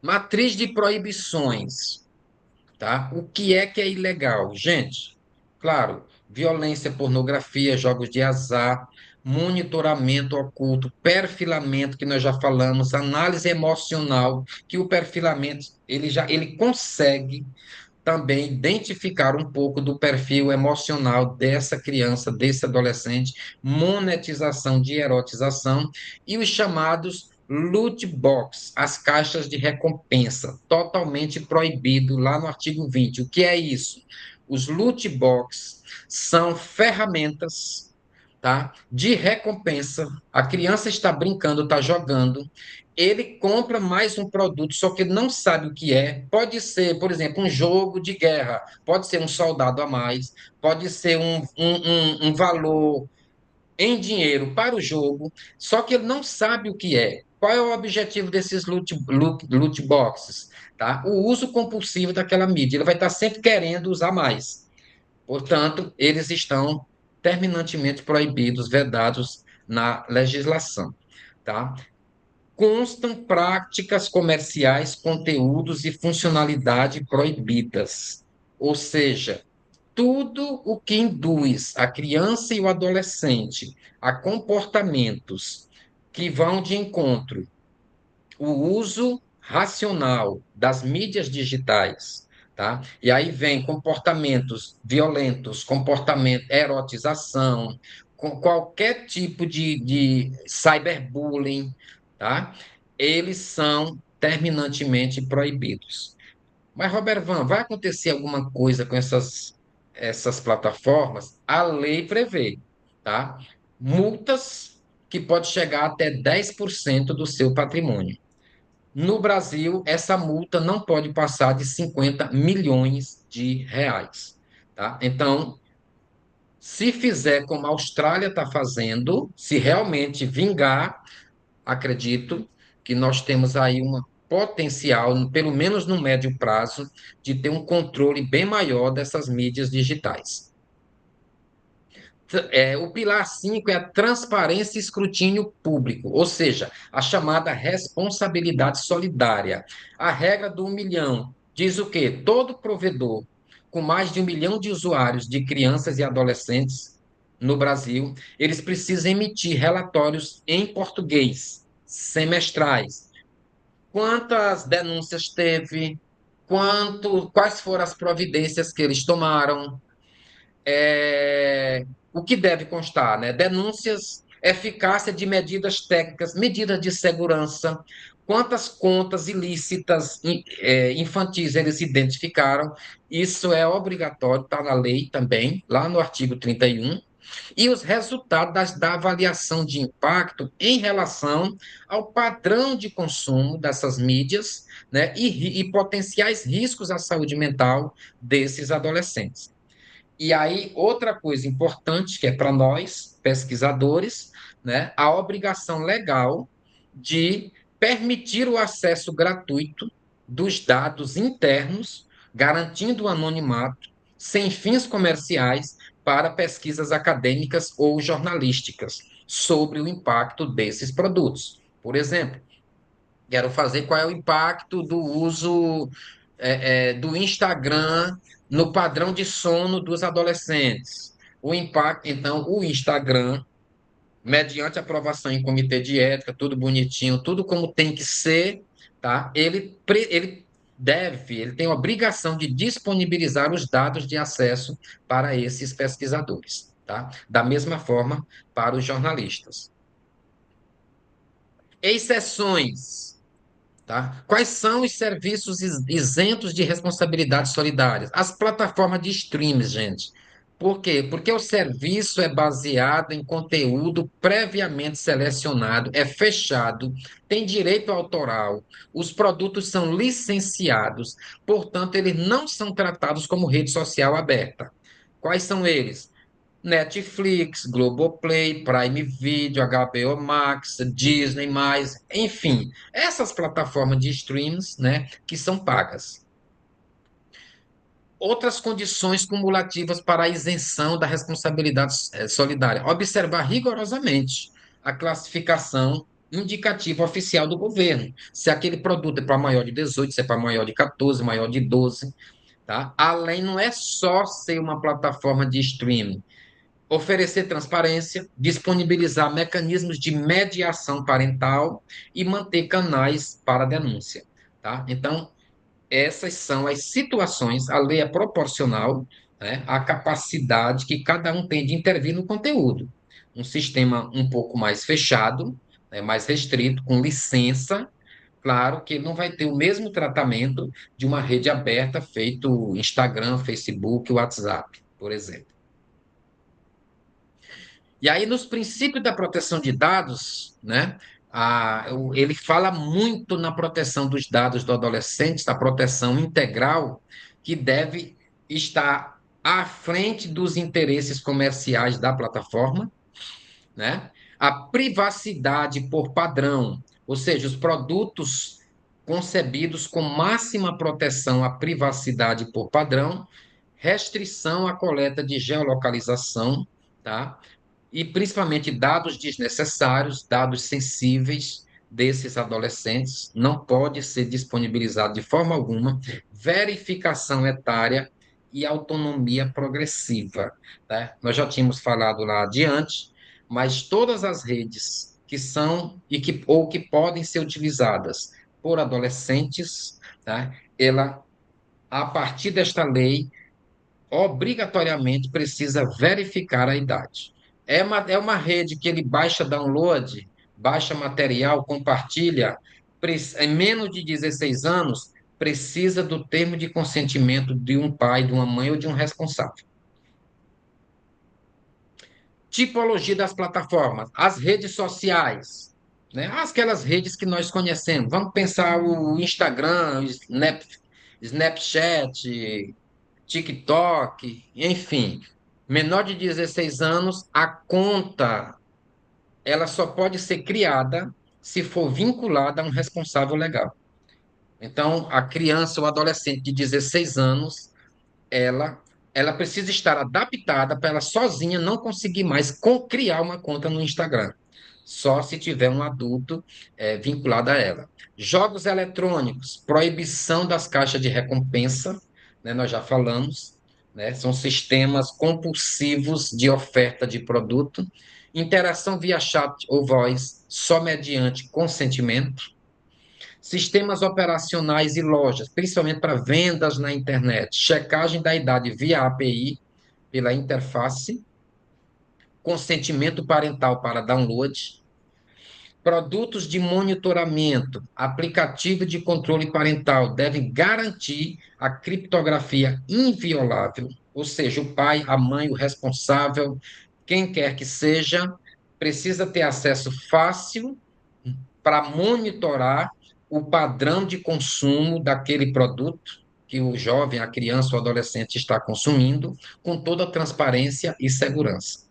Matriz de proibições, tá? O que é ilegal? Gente, claro, violência, pornografia, jogos de azar, monitoramento oculto, perfilamento, que nós já falamos, análise emocional, que o perfilamento, ele consegue também identificar um pouco do perfil emocional dessa criança, desse adolescente, monetização de erotização e os chamados loot box, as caixas de recompensa, totalmente proibido lá no artigo 20. O que é isso? Os loot box são ferramentas, tá, de recompensa. A criança está brincando, está jogando, ele compra mais um produto, só que ele não sabe o que é. Pode ser, por exemplo, um jogo de guerra, pode ser um soldado a mais, pode ser um valor em dinheiro para o jogo, só que ele não sabe o que é. Qual é o objetivo desses loot boxes? Tá? O uso compulsivo daquela mídia. Ele vai estar sempre querendo usar mais. Portanto, eles estão terminantemente proibidos, vedados na legislação. Tá? Constam práticas comerciais, conteúdos e funcionalidade proibidas. Ou seja, tudo o que induz a criança e o adolescente a comportamentos que vão de encontro o uso racional das mídias digitais, tá? E aí vem comportamentos violentos, comportamento, erotização, com qualquer tipo de cyberbullying, tá? Eles são terminantemente proibidos. Mas, Robervan, vai acontecer alguma coisa com essas plataformas? A lei prevê, tá? Multas que pode chegar até 10% do seu patrimônio. No Brasil, essa multa não pode passar de 50 milhões de reais, tá? Então, se fizer como a Austrália está fazendo, se realmente vingar, acredito que nós temos aí uma potencial, pelo menos no médio prazo, de ter um controle bem maior dessas mídias digitais. O pilar 5 é a transparência e escrutínio público, ou seja, a chamada responsabilidade solidária. A regra do 1 milhão diz o quê? Todo provedor com mais de 1 milhão de usuários de crianças e adolescentes no Brasil, eles precisam emitir relatórios em português, semestrais. Quantas denúncias teve? Quais foram as providências que eles tomaram? O que deve constar, né? Denúncias, eficácia de medidas técnicas, medidas de segurança, quantas contas ilícitas infantis eles identificaram, isso é obrigatório, está na lei também, lá no artigo 31, e os resultados da avaliação de impacto em relação ao padrão de consumo dessas mídias, né, e potenciais riscos à saúde mental desses adolescentes. E aí, outra coisa importante que é para nós, pesquisadores, né, a obrigação legal de permitir o acesso gratuito dos dados internos, garantindo o anonimato, sem fins comerciais, para pesquisas acadêmicas ou jornalísticas sobre o impacto desses produtos. Por exemplo, quero fazer qual é o impacto do uso do Instagram no padrão de sono dos adolescentes. O impacto, então, o Instagram, mediante aprovação em comitê de ética, tudo bonitinho, tudo como tem que ser, tá? Ele tem a obrigação de disponibilizar os dados de acesso para esses pesquisadores, tá? Da mesma forma para os jornalistas. Exceções. Tá? Quais são os serviços isentos de responsabilidades solidárias? As plataformas de streams, gente. Por quê? Porque o serviço é baseado em conteúdo previamente selecionado, é fechado, tem direito autoral, os produtos são licenciados, portanto, eles não são tratados como rede social aberta. Quais são eles? Netflix, Globoplay, Prime Video, HBO Max, Disney+, enfim, essas plataformas de streams, né, que são pagas. outras condições cumulativas para a isenção da responsabilidade solidária. Observar rigorosamente a classificação indicativa oficial do governo. Se aquele produto é para maior de 18, se é para maior de 14, maior de 12, tá? Além não é só ser uma plataforma de streaming, oferecer transparência, disponibilizar mecanismos de mediação parental e manter canais para denúncia, tá? Então, essas são as situações, a lei é proporcional, né, à capacidade que cada um tem de intervir no conteúdo. Um sistema um pouco mais fechado, né, mais restrito, com licença, claro que ele não vai ter o mesmo tratamento de uma rede aberta feito Instagram, Facebook, WhatsApp, por exemplo. E aí, nos princípios da proteção de dados, né, ele fala muito na proteção dos dados do adolescente, da proteção integral, que deve estar à frente dos interesses comerciais da plataforma, né? A privacidade por padrão, ou seja, os produtos concebidos com máxima proteção à privacidade por padrão, restrição à coleta de geolocalização, tá? E principalmente dados desnecessários, dados sensíveis desses adolescentes, não pode ser disponibilizado de forma alguma, verificação etária e autonomia progressiva, né? Nós já tínhamos falado lá adiante, mas todas as redes que são e que ou que podem ser utilizadas por adolescentes, tá? Ela, a partir desta lei, obrigatoriamente precisa verificar a idade. É uma rede que ele baixa download, baixa material, compartilha, em menos de 16 anos, precisa do termo de consentimento de um pai, de uma mãe ou de um responsável. Tipologia das plataformas, as redes sociais, né? Aquelas redes que nós conhecemos. Vamos pensar o Instagram, o Snapchat, TikTok, enfim. Menor de 16 anos, a conta ela só pode ser criada se for vinculada a um responsável legal. Então, a criança ou adolescente de 16 anos, ela ela precisa estar adaptada para ela sozinha não conseguir mais criar uma conta no Instagram. Só se tiver um adulto vinculado a ela. Jogos eletrônicos, proibição das caixas de recompensa, né, nós já falamos, né, são sistemas compulsivos de oferta de produto. Interação via chat ou voz, só mediante consentimento. Sistemas operacionais e lojas, principalmente para vendas na internet, checagem da idade via API, pela interface, consentimento parental para download, produtos de monitoramento, aplicativo de controle parental devem garantir a criptografia inviolável, ou seja, o pai, a mãe, o responsável, quem quer que seja, precisa ter acesso fácil para monitorar o padrão de consumo daquele produto que o jovem, a criança ou adolescente está consumindo, com toda a transparência e segurança.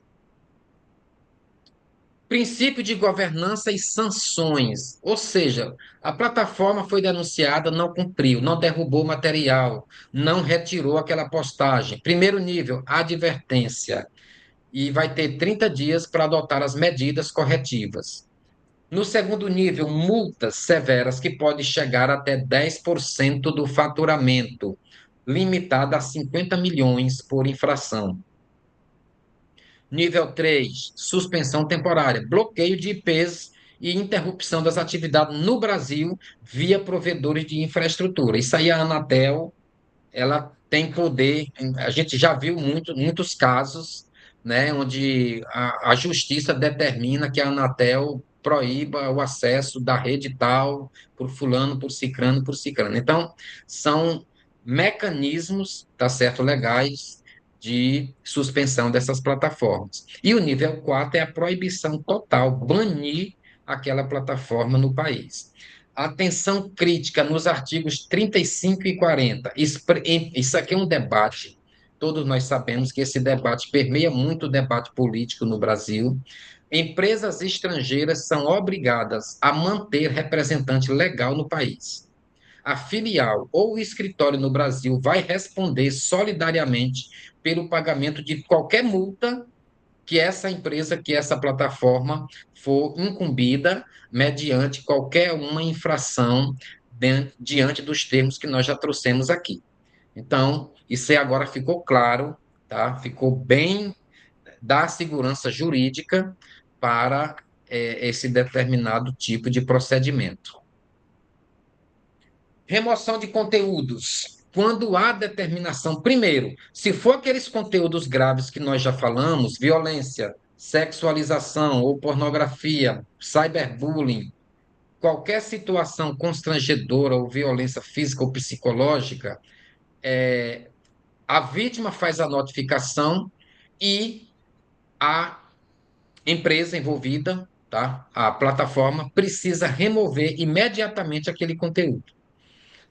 Princípio de governança e sanções, ou seja, a plataforma foi denunciada, não cumpriu, não derrubou material, não retirou aquela postagem. Primeiro nível, advertência, e vai ter 30 dias para adotar as medidas corretivas. No segundo nível, multas severas que podem chegar até 10% do faturamento, limitada a 50 milhões por infração. Nível 3, suspensão temporária, bloqueio de IPs e interrupção das atividades no Brasil via provedores de infraestrutura. Isso aí a Anatel, ela tem poder, a gente já viu muitos casos, né, onde a justiça determina que a Anatel proíba o acesso da rede tal por fulano, por cicrano, por cicrano. Então, são mecanismos, tá certo, legais de suspensão dessas plataformas. E o nível 4 é a proibição total, banir aquela plataforma no país. Atenção crítica nos artigos 35 e 40. Isso aqui é um debate. Todos nós sabemos que esse debate permeia muito o debate político no Brasil. Empresas estrangeiras são obrigadas a manter representante legal no país. a filial ou o escritório no Brasil vai responder solidariamente pelo pagamento de qualquer multa que essa empresa, que essa plataforma for incumbida mediante qualquer uma infração diante dos termos que nós já trouxemos aqui. Então, isso aí agora ficou claro, tá? Ficou bem da segurança jurídica para esse determinado tipo de procedimento. Remoção de conteúdos. Quando há determinação, primeiro, se for aqueles conteúdos graves que nós já falamos, violência, sexualização ou pornografia, cyberbullying, qualquer situação constrangedora ou violência física ou psicológica, a vítima faz a notificação e a empresa envolvida, tá? A plataforma precisa remover imediatamente aquele conteúdo,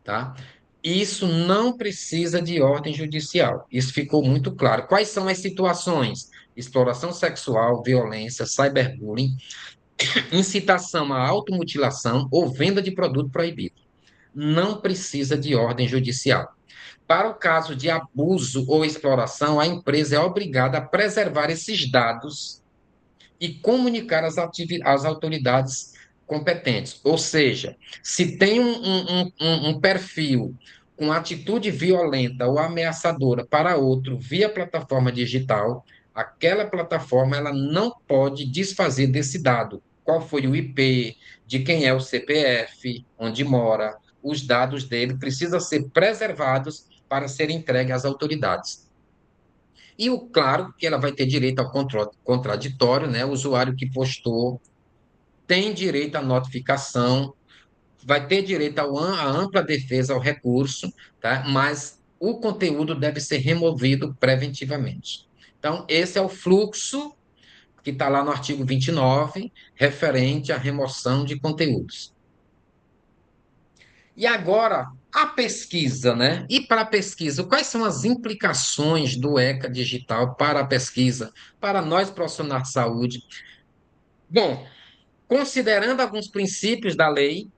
tá? Isso não precisa de ordem judicial. Isso ficou muito claro. Quais são as situações? Exploração sexual, violência, cyberbullying, incitação à automutilação ou venda de produto proibido. Não precisa de ordem judicial. Para o caso de abuso ou exploração, a empresa é obrigada a preservar esses dados e comunicar às autoridades competentes. Ou seja, se tem um perfil com atitude violenta ou ameaçadora para outro via plataforma digital, aquela plataforma ela não pode desfazer desse dado. Qual foi o IP, de quem é o CPF, onde mora, os dados dele precisam ser preservados para serem entregues às autoridades. E o claro que ela vai ter direito ao contraditório, né? O usuário que postou tem direito à notificação, vai ter direito à ampla defesa ao recurso, tá? Mas o conteúdo deve ser removido preventivamente. Então, esse é o fluxo que está lá no artigo 29, referente à remoção de conteúdos. E agora, a pesquisa, né? E para a pesquisa, quais são as implicações do ECA digital para a pesquisa, para nós profissionais de saúde? Bom, considerando alguns princípios da lei,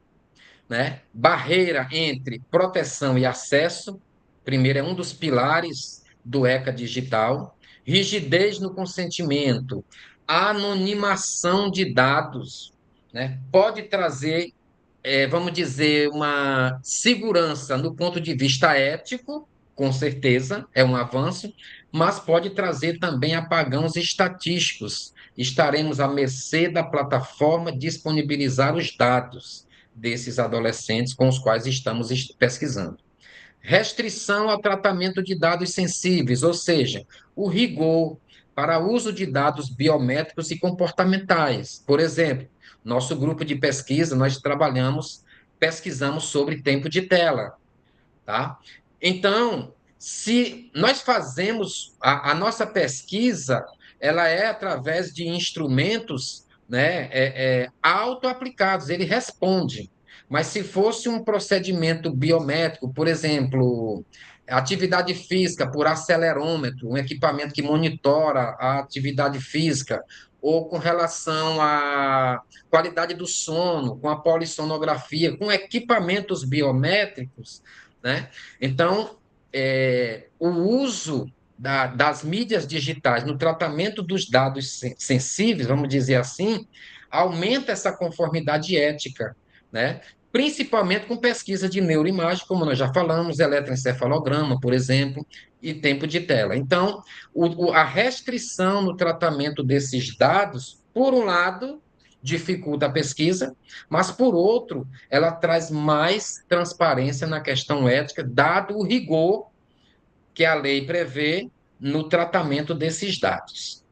né? Barreira entre proteção e acesso, primeiro é um dos pilares do ECA digital, rigidez no consentimento, anonimação de dados, né? Pode trazer vamos dizer, uma segurança no ponto de vista ético, com certeza, é um avanço, mas pode trazer também apagões estatísticos. Estaremos à mercê da plataforma disponibilizar os dados desses adolescentes com os quais estamos pesquisando. Restrição ao tratamento de dados sensíveis, ou seja, o rigor para uso de dados biométricos e comportamentais. Por exemplo, nosso grupo de pesquisa, pesquisamos sobre tempo de tela, tá? Então, se nós fazemos a nossa pesquisa, ela é através de instrumentos, né, auto-aplicados, ele responde. Mas se fosse um procedimento biométrico, por exemplo, atividade física por acelerômetro, um equipamento que monitora a atividade física, ou com relação à qualidade do sono, com a polissonografia, com equipamentos biométricos, né? Então, o uso das mídias digitais no tratamento dos dados sensíveis, vamos dizer assim, aumenta essa conformidade ética, né? Principalmente com pesquisa de neuroimagem, como nós já falamos, eletroencefalograma, por exemplo, e tempo de tela. Então, a restrição no tratamento desses dados, por um lado, dificulta a pesquisa, mas, por outro, ela traz mais transparência na questão ética, dado o rigor que a lei prevê no tratamento desses dados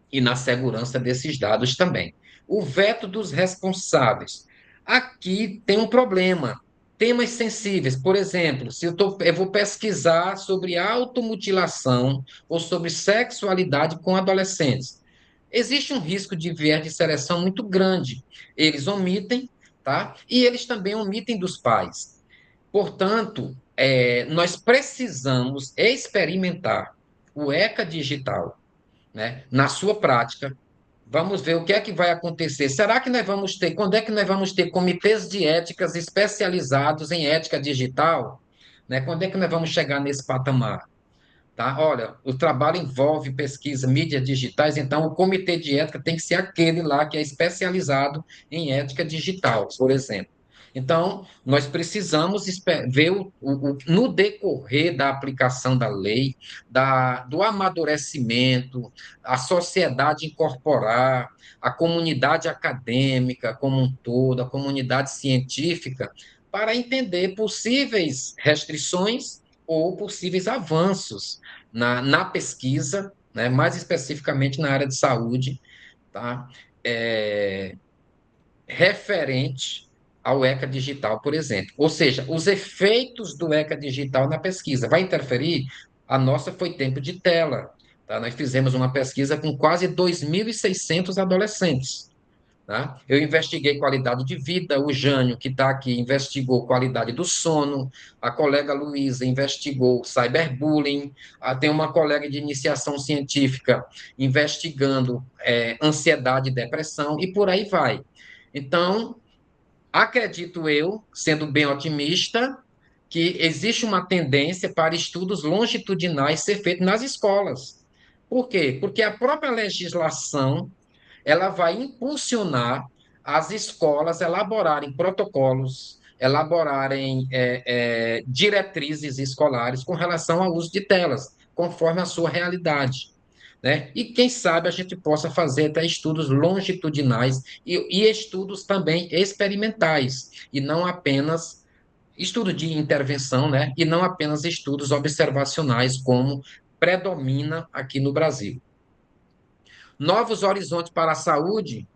e na segurança desses dados também. O veto dos responsáveis. Aqui tem um problema. Temas sensíveis, por exemplo, se eu vou pesquisar sobre automutilação ou sobre sexualidade com adolescentes, existe um risco de viés de seleção muito grande. Eles omitem, tá? E eles também omitem dos pais. Portanto, nós precisamos experimentar o ECA digital, né, na sua prática, Vamos ver o que é que vai acontecer. Será que nós vamos ter, quando é que nós vamos ter comitês de éticas especializados em ética digital? Né? Quando é que nós vamos chegar nesse patamar? Tá? Olha, o trabalho envolve pesquisa, mídias digitais, então o comitê de ética tem que ser aquele lá que é especializado em ética digital, por exemplo. Então, nós precisamos ver no decorrer da aplicação da lei, do amadurecimento, a sociedade incorporar, a comunidade acadêmica como um todo, a comunidade científica, para entender possíveis restrições ou possíveis avanços na pesquisa, né, mais especificamente na área de saúde, tá? É, referente ao ECA digital, por exemplo. Ou seja, os efeitos do ECA digital na pesquisa. Vai interferir? A nossa foi tempo de tela. Tá? Nós fizemos uma pesquisa com quase 2.600 adolescentes. Tá? Eu investiguei qualidade de vida, o Jânio, que está aqui, investigou qualidade do sono, a colega Luísa investigou cyberbullying, tem uma colega de iniciação científica investigando ansiedade e depressão, e por aí vai. Então, acredito eu, sendo bem otimista, que existe uma tendência para estudos longitudinais ser feitos nas escolas. Por quê? Porque a própria legislação ela vai impulsionar as escolas a elaborarem protocolos, elaborarem diretrizes escolares com relação ao uso de telas, conforme a sua realidade. Né? E quem sabe a gente possa fazer até estudos longitudinais e estudos também experimentais, e não apenas estudo de intervenção, né? E não apenas estudos observacionais, como predomina aqui no Brasil. Novos horizontes para a saúde.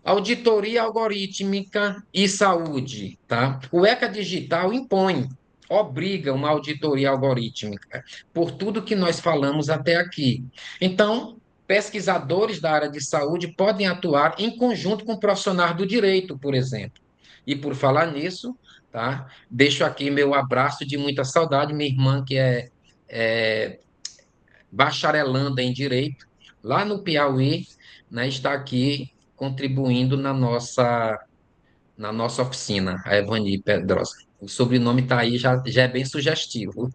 Auditoria algorítmica e saúde, tá? O ECA Digital impõe, obriga uma auditoria algorítmica por tudo que nós falamos até aqui. Então, pesquisadores da área de saúde podem atuar em conjunto com profissionais do direito, por exemplo. E por falar nisso, tá? Deixo aqui meu abraço de muita saudade, minha irmã que é bacharelanda em Direito, lá no Piauí, né, está aqui contribuindo na nossa oficina, a Evani Pedrosa. O sobrenome está aí, já é bem sugestivo,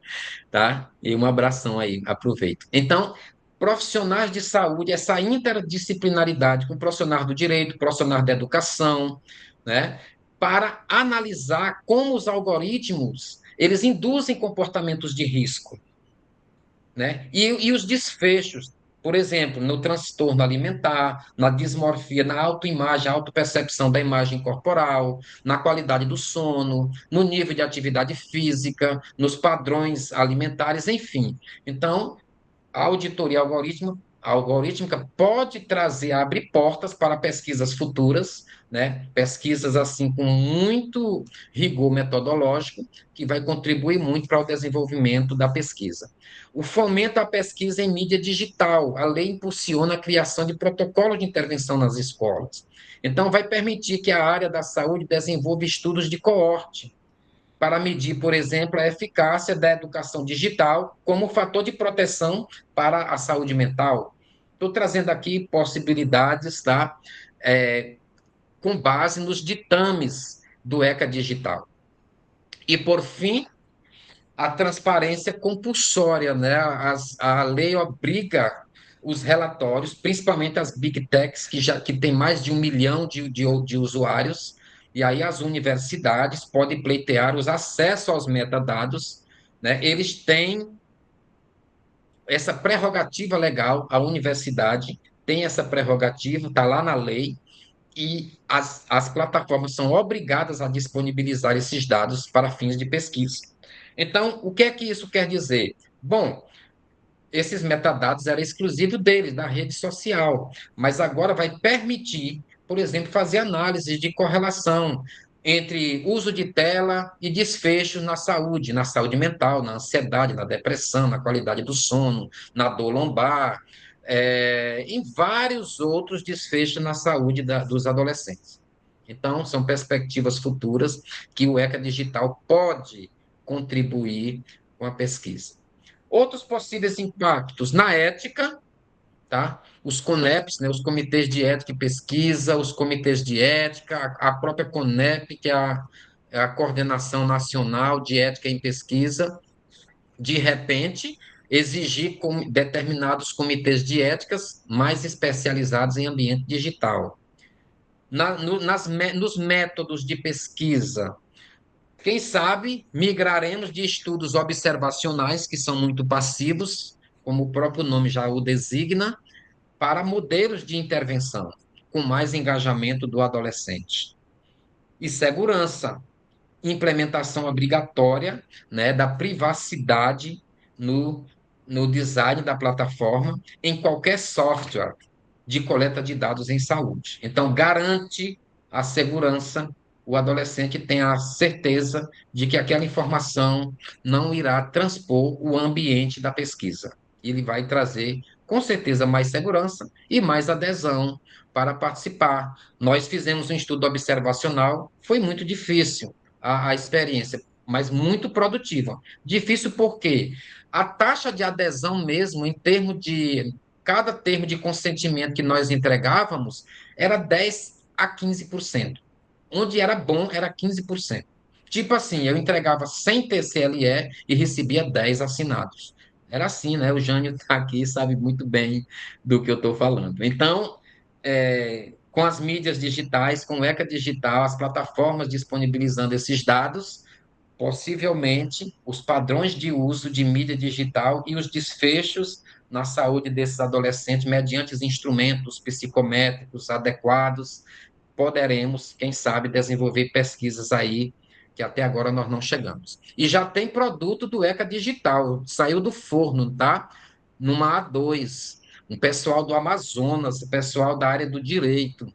tá? E um abração aí, aproveito. Então, profissionais de saúde, essa interdisciplinaridade com profissionais do direito, profissionais da educação, né? Para analisar como os algoritmos, eles induzem comportamentos de risco, né? E os desfechos, por exemplo, no transtorno alimentar, na dismorfia, na autoimagem, autopercepção da imagem corporal, na qualidade do sono, no nível de atividade física, nos padrões alimentares, enfim. Então, a auditoria algorítmica pode trazer, abrir portas para pesquisas futuras, né? Pesquisas assim com muito rigor metodológico, que vai contribuir muito para o desenvolvimento da pesquisa. O fomento à pesquisa em mídia digital. A lei impulsiona a criação de protocolos de intervenção nas escolas. Então, vai permitir que a área da saúde desenvolva estudos de coorte, para medir, por exemplo, a eficácia da educação digital como fator de proteção para a saúde mental. Estou trazendo aqui possibilidades, tá? Com base nos ditames do ECA Digital. E, por fim, a transparência compulsória, né? A lei obriga os relatórios, principalmente as big techs, que tem mais de 1 milhão de usuários, e aí as universidades podem pleitear os acessos aos metadados, né? Eles têm essa prerrogativa legal, a universidade tem essa prerrogativa, está lá na lei, e as plataformas são obrigadas a disponibilizar esses dados para fins de pesquisa. Então, o que é que isso quer dizer? Bom, esses metadados eram exclusivos deles, da rede social, mas agora vai permitir, por exemplo, fazer análise de correlação entre uso de tela e desfechos na saúde mental, na ansiedade, na depressão, na qualidade do sono, na dor lombar, em vários outros desfechos na saúde dos adolescentes. Então, são perspectivas futuras que o ECA Digital pode contribuir com a pesquisa. Outros possíveis impactos na ética, tá? Os CONEPs, né, os comitês de ética e pesquisa, os comitês de ética, a própria CONEP, que é a Coordenação Nacional de Ética em Pesquisa, de repente, exigir determinados comitês de éticas mais especializados em ambiente digital. Nos métodos de pesquisa, quem sabe migraremos de estudos observacionais, que são muito passivos, como o próprio nome já o designa, para modelos de intervenção, com mais engajamento do adolescente. E segurança, implementação obrigatória, né, da privacidade no, no design da plataforma em qualquer software de coleta de dados em saúde. Então, garante a segurança, o adolescente tem a certeza de que aquela informação não irá transpor o ambiente da pesquisa. Ele vai trazer, com certeza, mais segurança e mais adesão para participar. Nós fizemos um estudo observacional, foi muito difícil a experiência, mas muito produtiva. Difícil porque a taxa de adesão mesmo, em termos de cada termo de consentimento que nós entregávamos, era 10 a 15%. Onde era bom, era 15%. Tipo assim, eu entregava 100 TCLE e recebia 10 assinados. Era assim, né? O Jânio está aqui, sabe muito bem do que eu estou falando. Então, com as mídias digitais, com o ECA Digital, as plataformas disponibilizando esses dados, possivelmente os padrões de uso de mídia digital e os desfechos na saúde desses adolescentes, mediante os instrumentos psicométricos adequados, poderemos, quem sabe, desenvolver pesquisas aí que até agora nós não chegamos. E já tem produto do ECA Digital, saiu do forno, tá? Numa A2, um pessoal do Amazonas, pessoal da área do direito,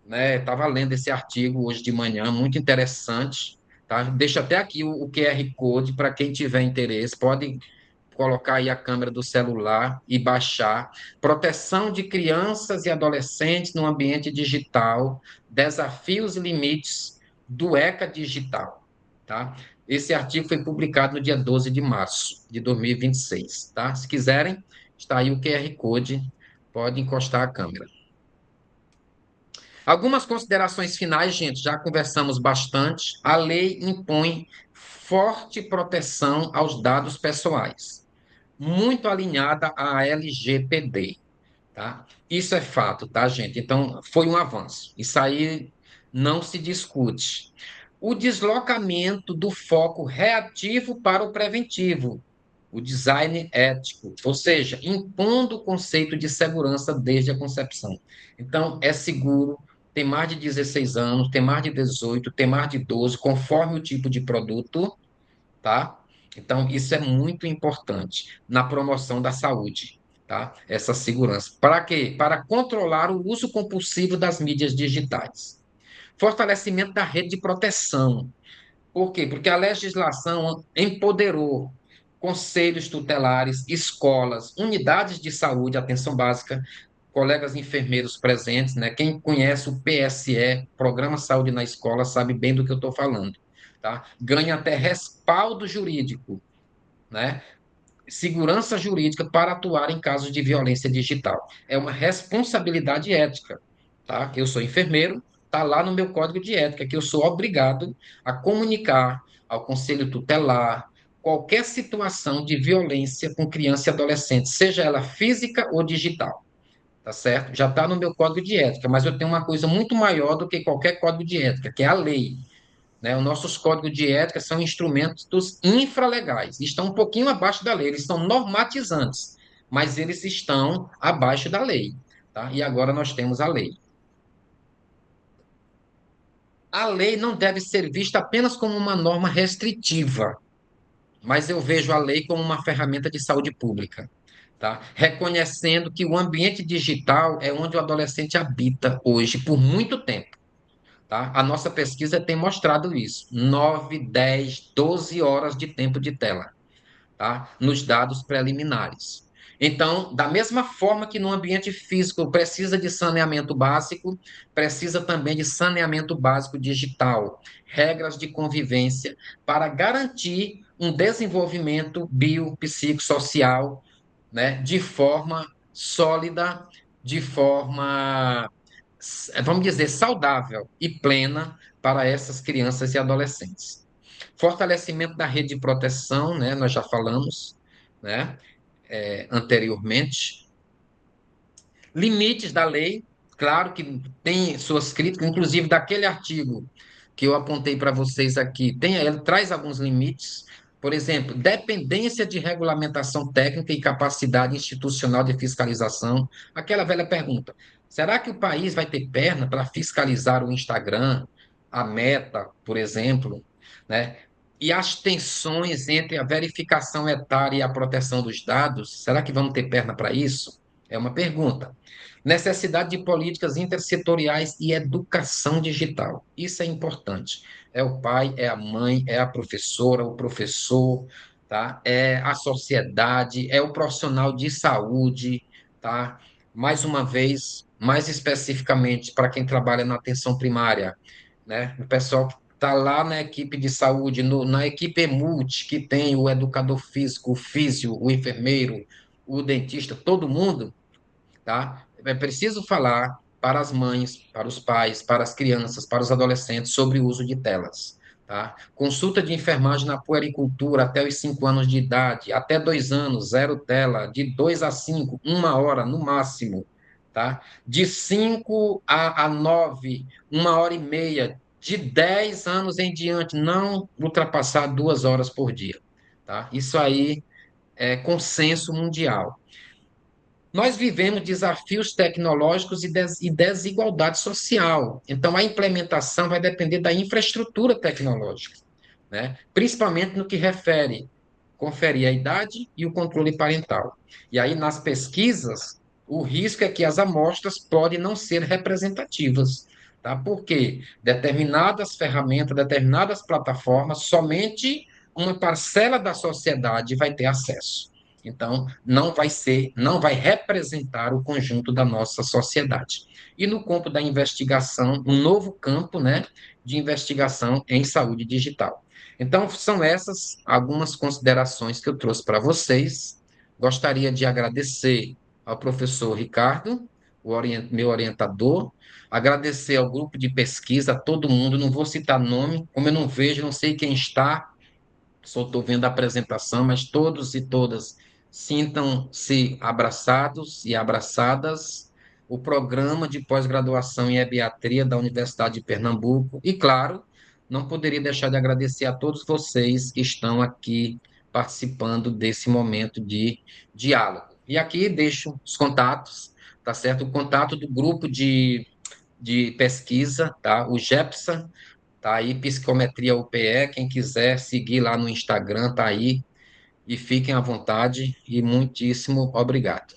né? Estava lendo esse artigo hoje de manhã, muito interessante, tá? Deixa até aqui o QR Code para quem tiver interesse, pode colocar aí a câmera do celular e baixar. Proteção de crianças e adolescentes no ambiente digital, desafios e limites do ECA Digital, tá? Esse artigo foi publicado no dia 12 de março de 2026, tá? Se quiserem, está aí o QR Code, pode encostar a câmera. Algumas considerações finais, gente, já conversamos bastante. A lei impõe forte proteção aos dados pessoais, muito alinhada à LGPD, tá? Isso é fato, tá, gente? Então, foi um avanço. Isso aí não se discute. O deslocamento do foco reativo para o preventivo, o design ético, ou seja, impondo o conceito de segurança desde a concepção. Então, é seguro, tem mais de 16 anos, tem mais de 18, tem mais de 12, conforme o tipo de produto, tá? Então, isso é muito importante na promoção da saúde, tá? Essa segurança. Para quê? Para controlar o uso compulsivo das mídias digitais. Fortalecimento da rede de proteção. Por quê? Porque a legislação empoderou conselhos tutelares, escolas, unidades de saúde, atenção básica, colegas enfermeiros presentes, né? Quem conhece o PSE, Programa Saúde na Escola, sabe bem do que eu estou falando, tá? Ganha até respaldo jurídico, né? Segurança jurídica para atuar em casos de violência digital. É uma responsabilidade ética, tá? Eu sou enfermeiro, tá lá no meu código de ética que eu sou obrigado a comunicar ao conselho tutelar qualquer situação de violência com criança e adolescente, seja ela física ou digital, tá certo? Já está no meu código de ética, mas eu tenho uma coisa muito maior do que qualquer código de ética, que é a lei, né? Os nossos códigos de ética são instrumentos infralegais, estão um pouquinho abaixo da lei, eles são normatizantes, mas eles estão abaixo da lei, tá? E agora nós temos a lei. A lei não deve ser vista apenas como uma norma restritiva, mas eu vejo a lei como uma ferramenta de saúde pública, tá? Reconhecendo que o ambiente digital é onde o adolescente habita hoje por muito tempo. Tá? A nossa pesquisa tem mostrado isso: 9, 10, 12 horas de tempo de tela, tá? Nos dados preliminares. Então, da mesma forma que no ambiente físico precisa de saneamento básico, precisa também de saneamento básico digital, regras de convivência para garantir um desenvolvimento biopsicossocial, né, de forma sólida, de forma, vamos dizer, saudável e plena para essas crianças e adolescentes. Fortalecimento da rede de proteção, né? Nós já falamos, né? Anteriormente. Limites da lei, claro que tem suas críticas, inclusive daquele artigo que eu apontei para vocês aqui, ele traz alguns limites, por exemplo, dependência de regulamentação técnica e capacidade institucional de fiscalização. Aquela velha pergunta: será que o país vai ter perna para fiscalizar o Instagram, a Meta, por exemplo, né? E as tensões entre a verificação etária e a proteção dos dados, será que vamos ter perna para isso? É uma pergunta. Necessidade de políticas intersetoriais e educação digital. Isso é importante. É o pai, é a mãe, é a professora, o professor, tá? É a sociedade, é o profissional de saúde, tá? Mais uma vez, mais especificamente para quem trabalha na atenção primária, né? O pessoal que está lá na equipe de saúde, na equipe EMUT, que tem o educador físico, o físio, o enfermeiro, o dentista, todo mundo, tá? É preciso falar para as mães, para os pais, para as crianças, para os adolescentes sobre o uso de telas, tá? Consulta de enfermagem na puericultura até os 5 anos de idade, até 2 anos, zero tela, de 2 a 5, 1 hora no máximo, tá? De 5 a 9, 1 hora e meia, de 10 anos em diante, não ultrapassar 2 horas por dia, tá? Isso aí é consenso mundial. Nós vivemos desafios tecnológicos e desigualdade social. Então, a implementação vai depender da infraestrutura tecnológica, né? Principalmente no que refere conferir a idade e o controle parental. E aí, nas pesquisas, o risco é que as amostras podem não ser representativas, tá? Porque determinadas ferramentas, determinadas plataformas, somente uma parcela da sociedade vai ter acesso. Então, não vai representar o conjunto da nossa sociedade. E no campo da investigação, um novo campo, né, de investigação em saúde digital. Então, são essas algumas considerações que eu trouxe para vocês. Gostaria de agradecer ao professor Ricardo, meu orientador, agradecer ao grupo de pesquisa, a todo mundo, não vou citar nome, como eu não vejo, não sei quem está, só estou vendo a apresentação, mas todos e todas sintam-se abraçados e abraçadas. O programa de pós-graduação em Ebiatria da Universidade de Pernambuco. E, claro, não poderia deixar de agradecer a todos vocês que estão aqui participando desse momento de diálogo. E aqui deixo os contatos, tá certo? O contato do grupo de pesquisa, tá? O GEPSA, tá aí, Psicometria UPE, quem quiser seguir lá no Instagram, tá aí, e fiquem à vontade, e muitíssimo obrigado.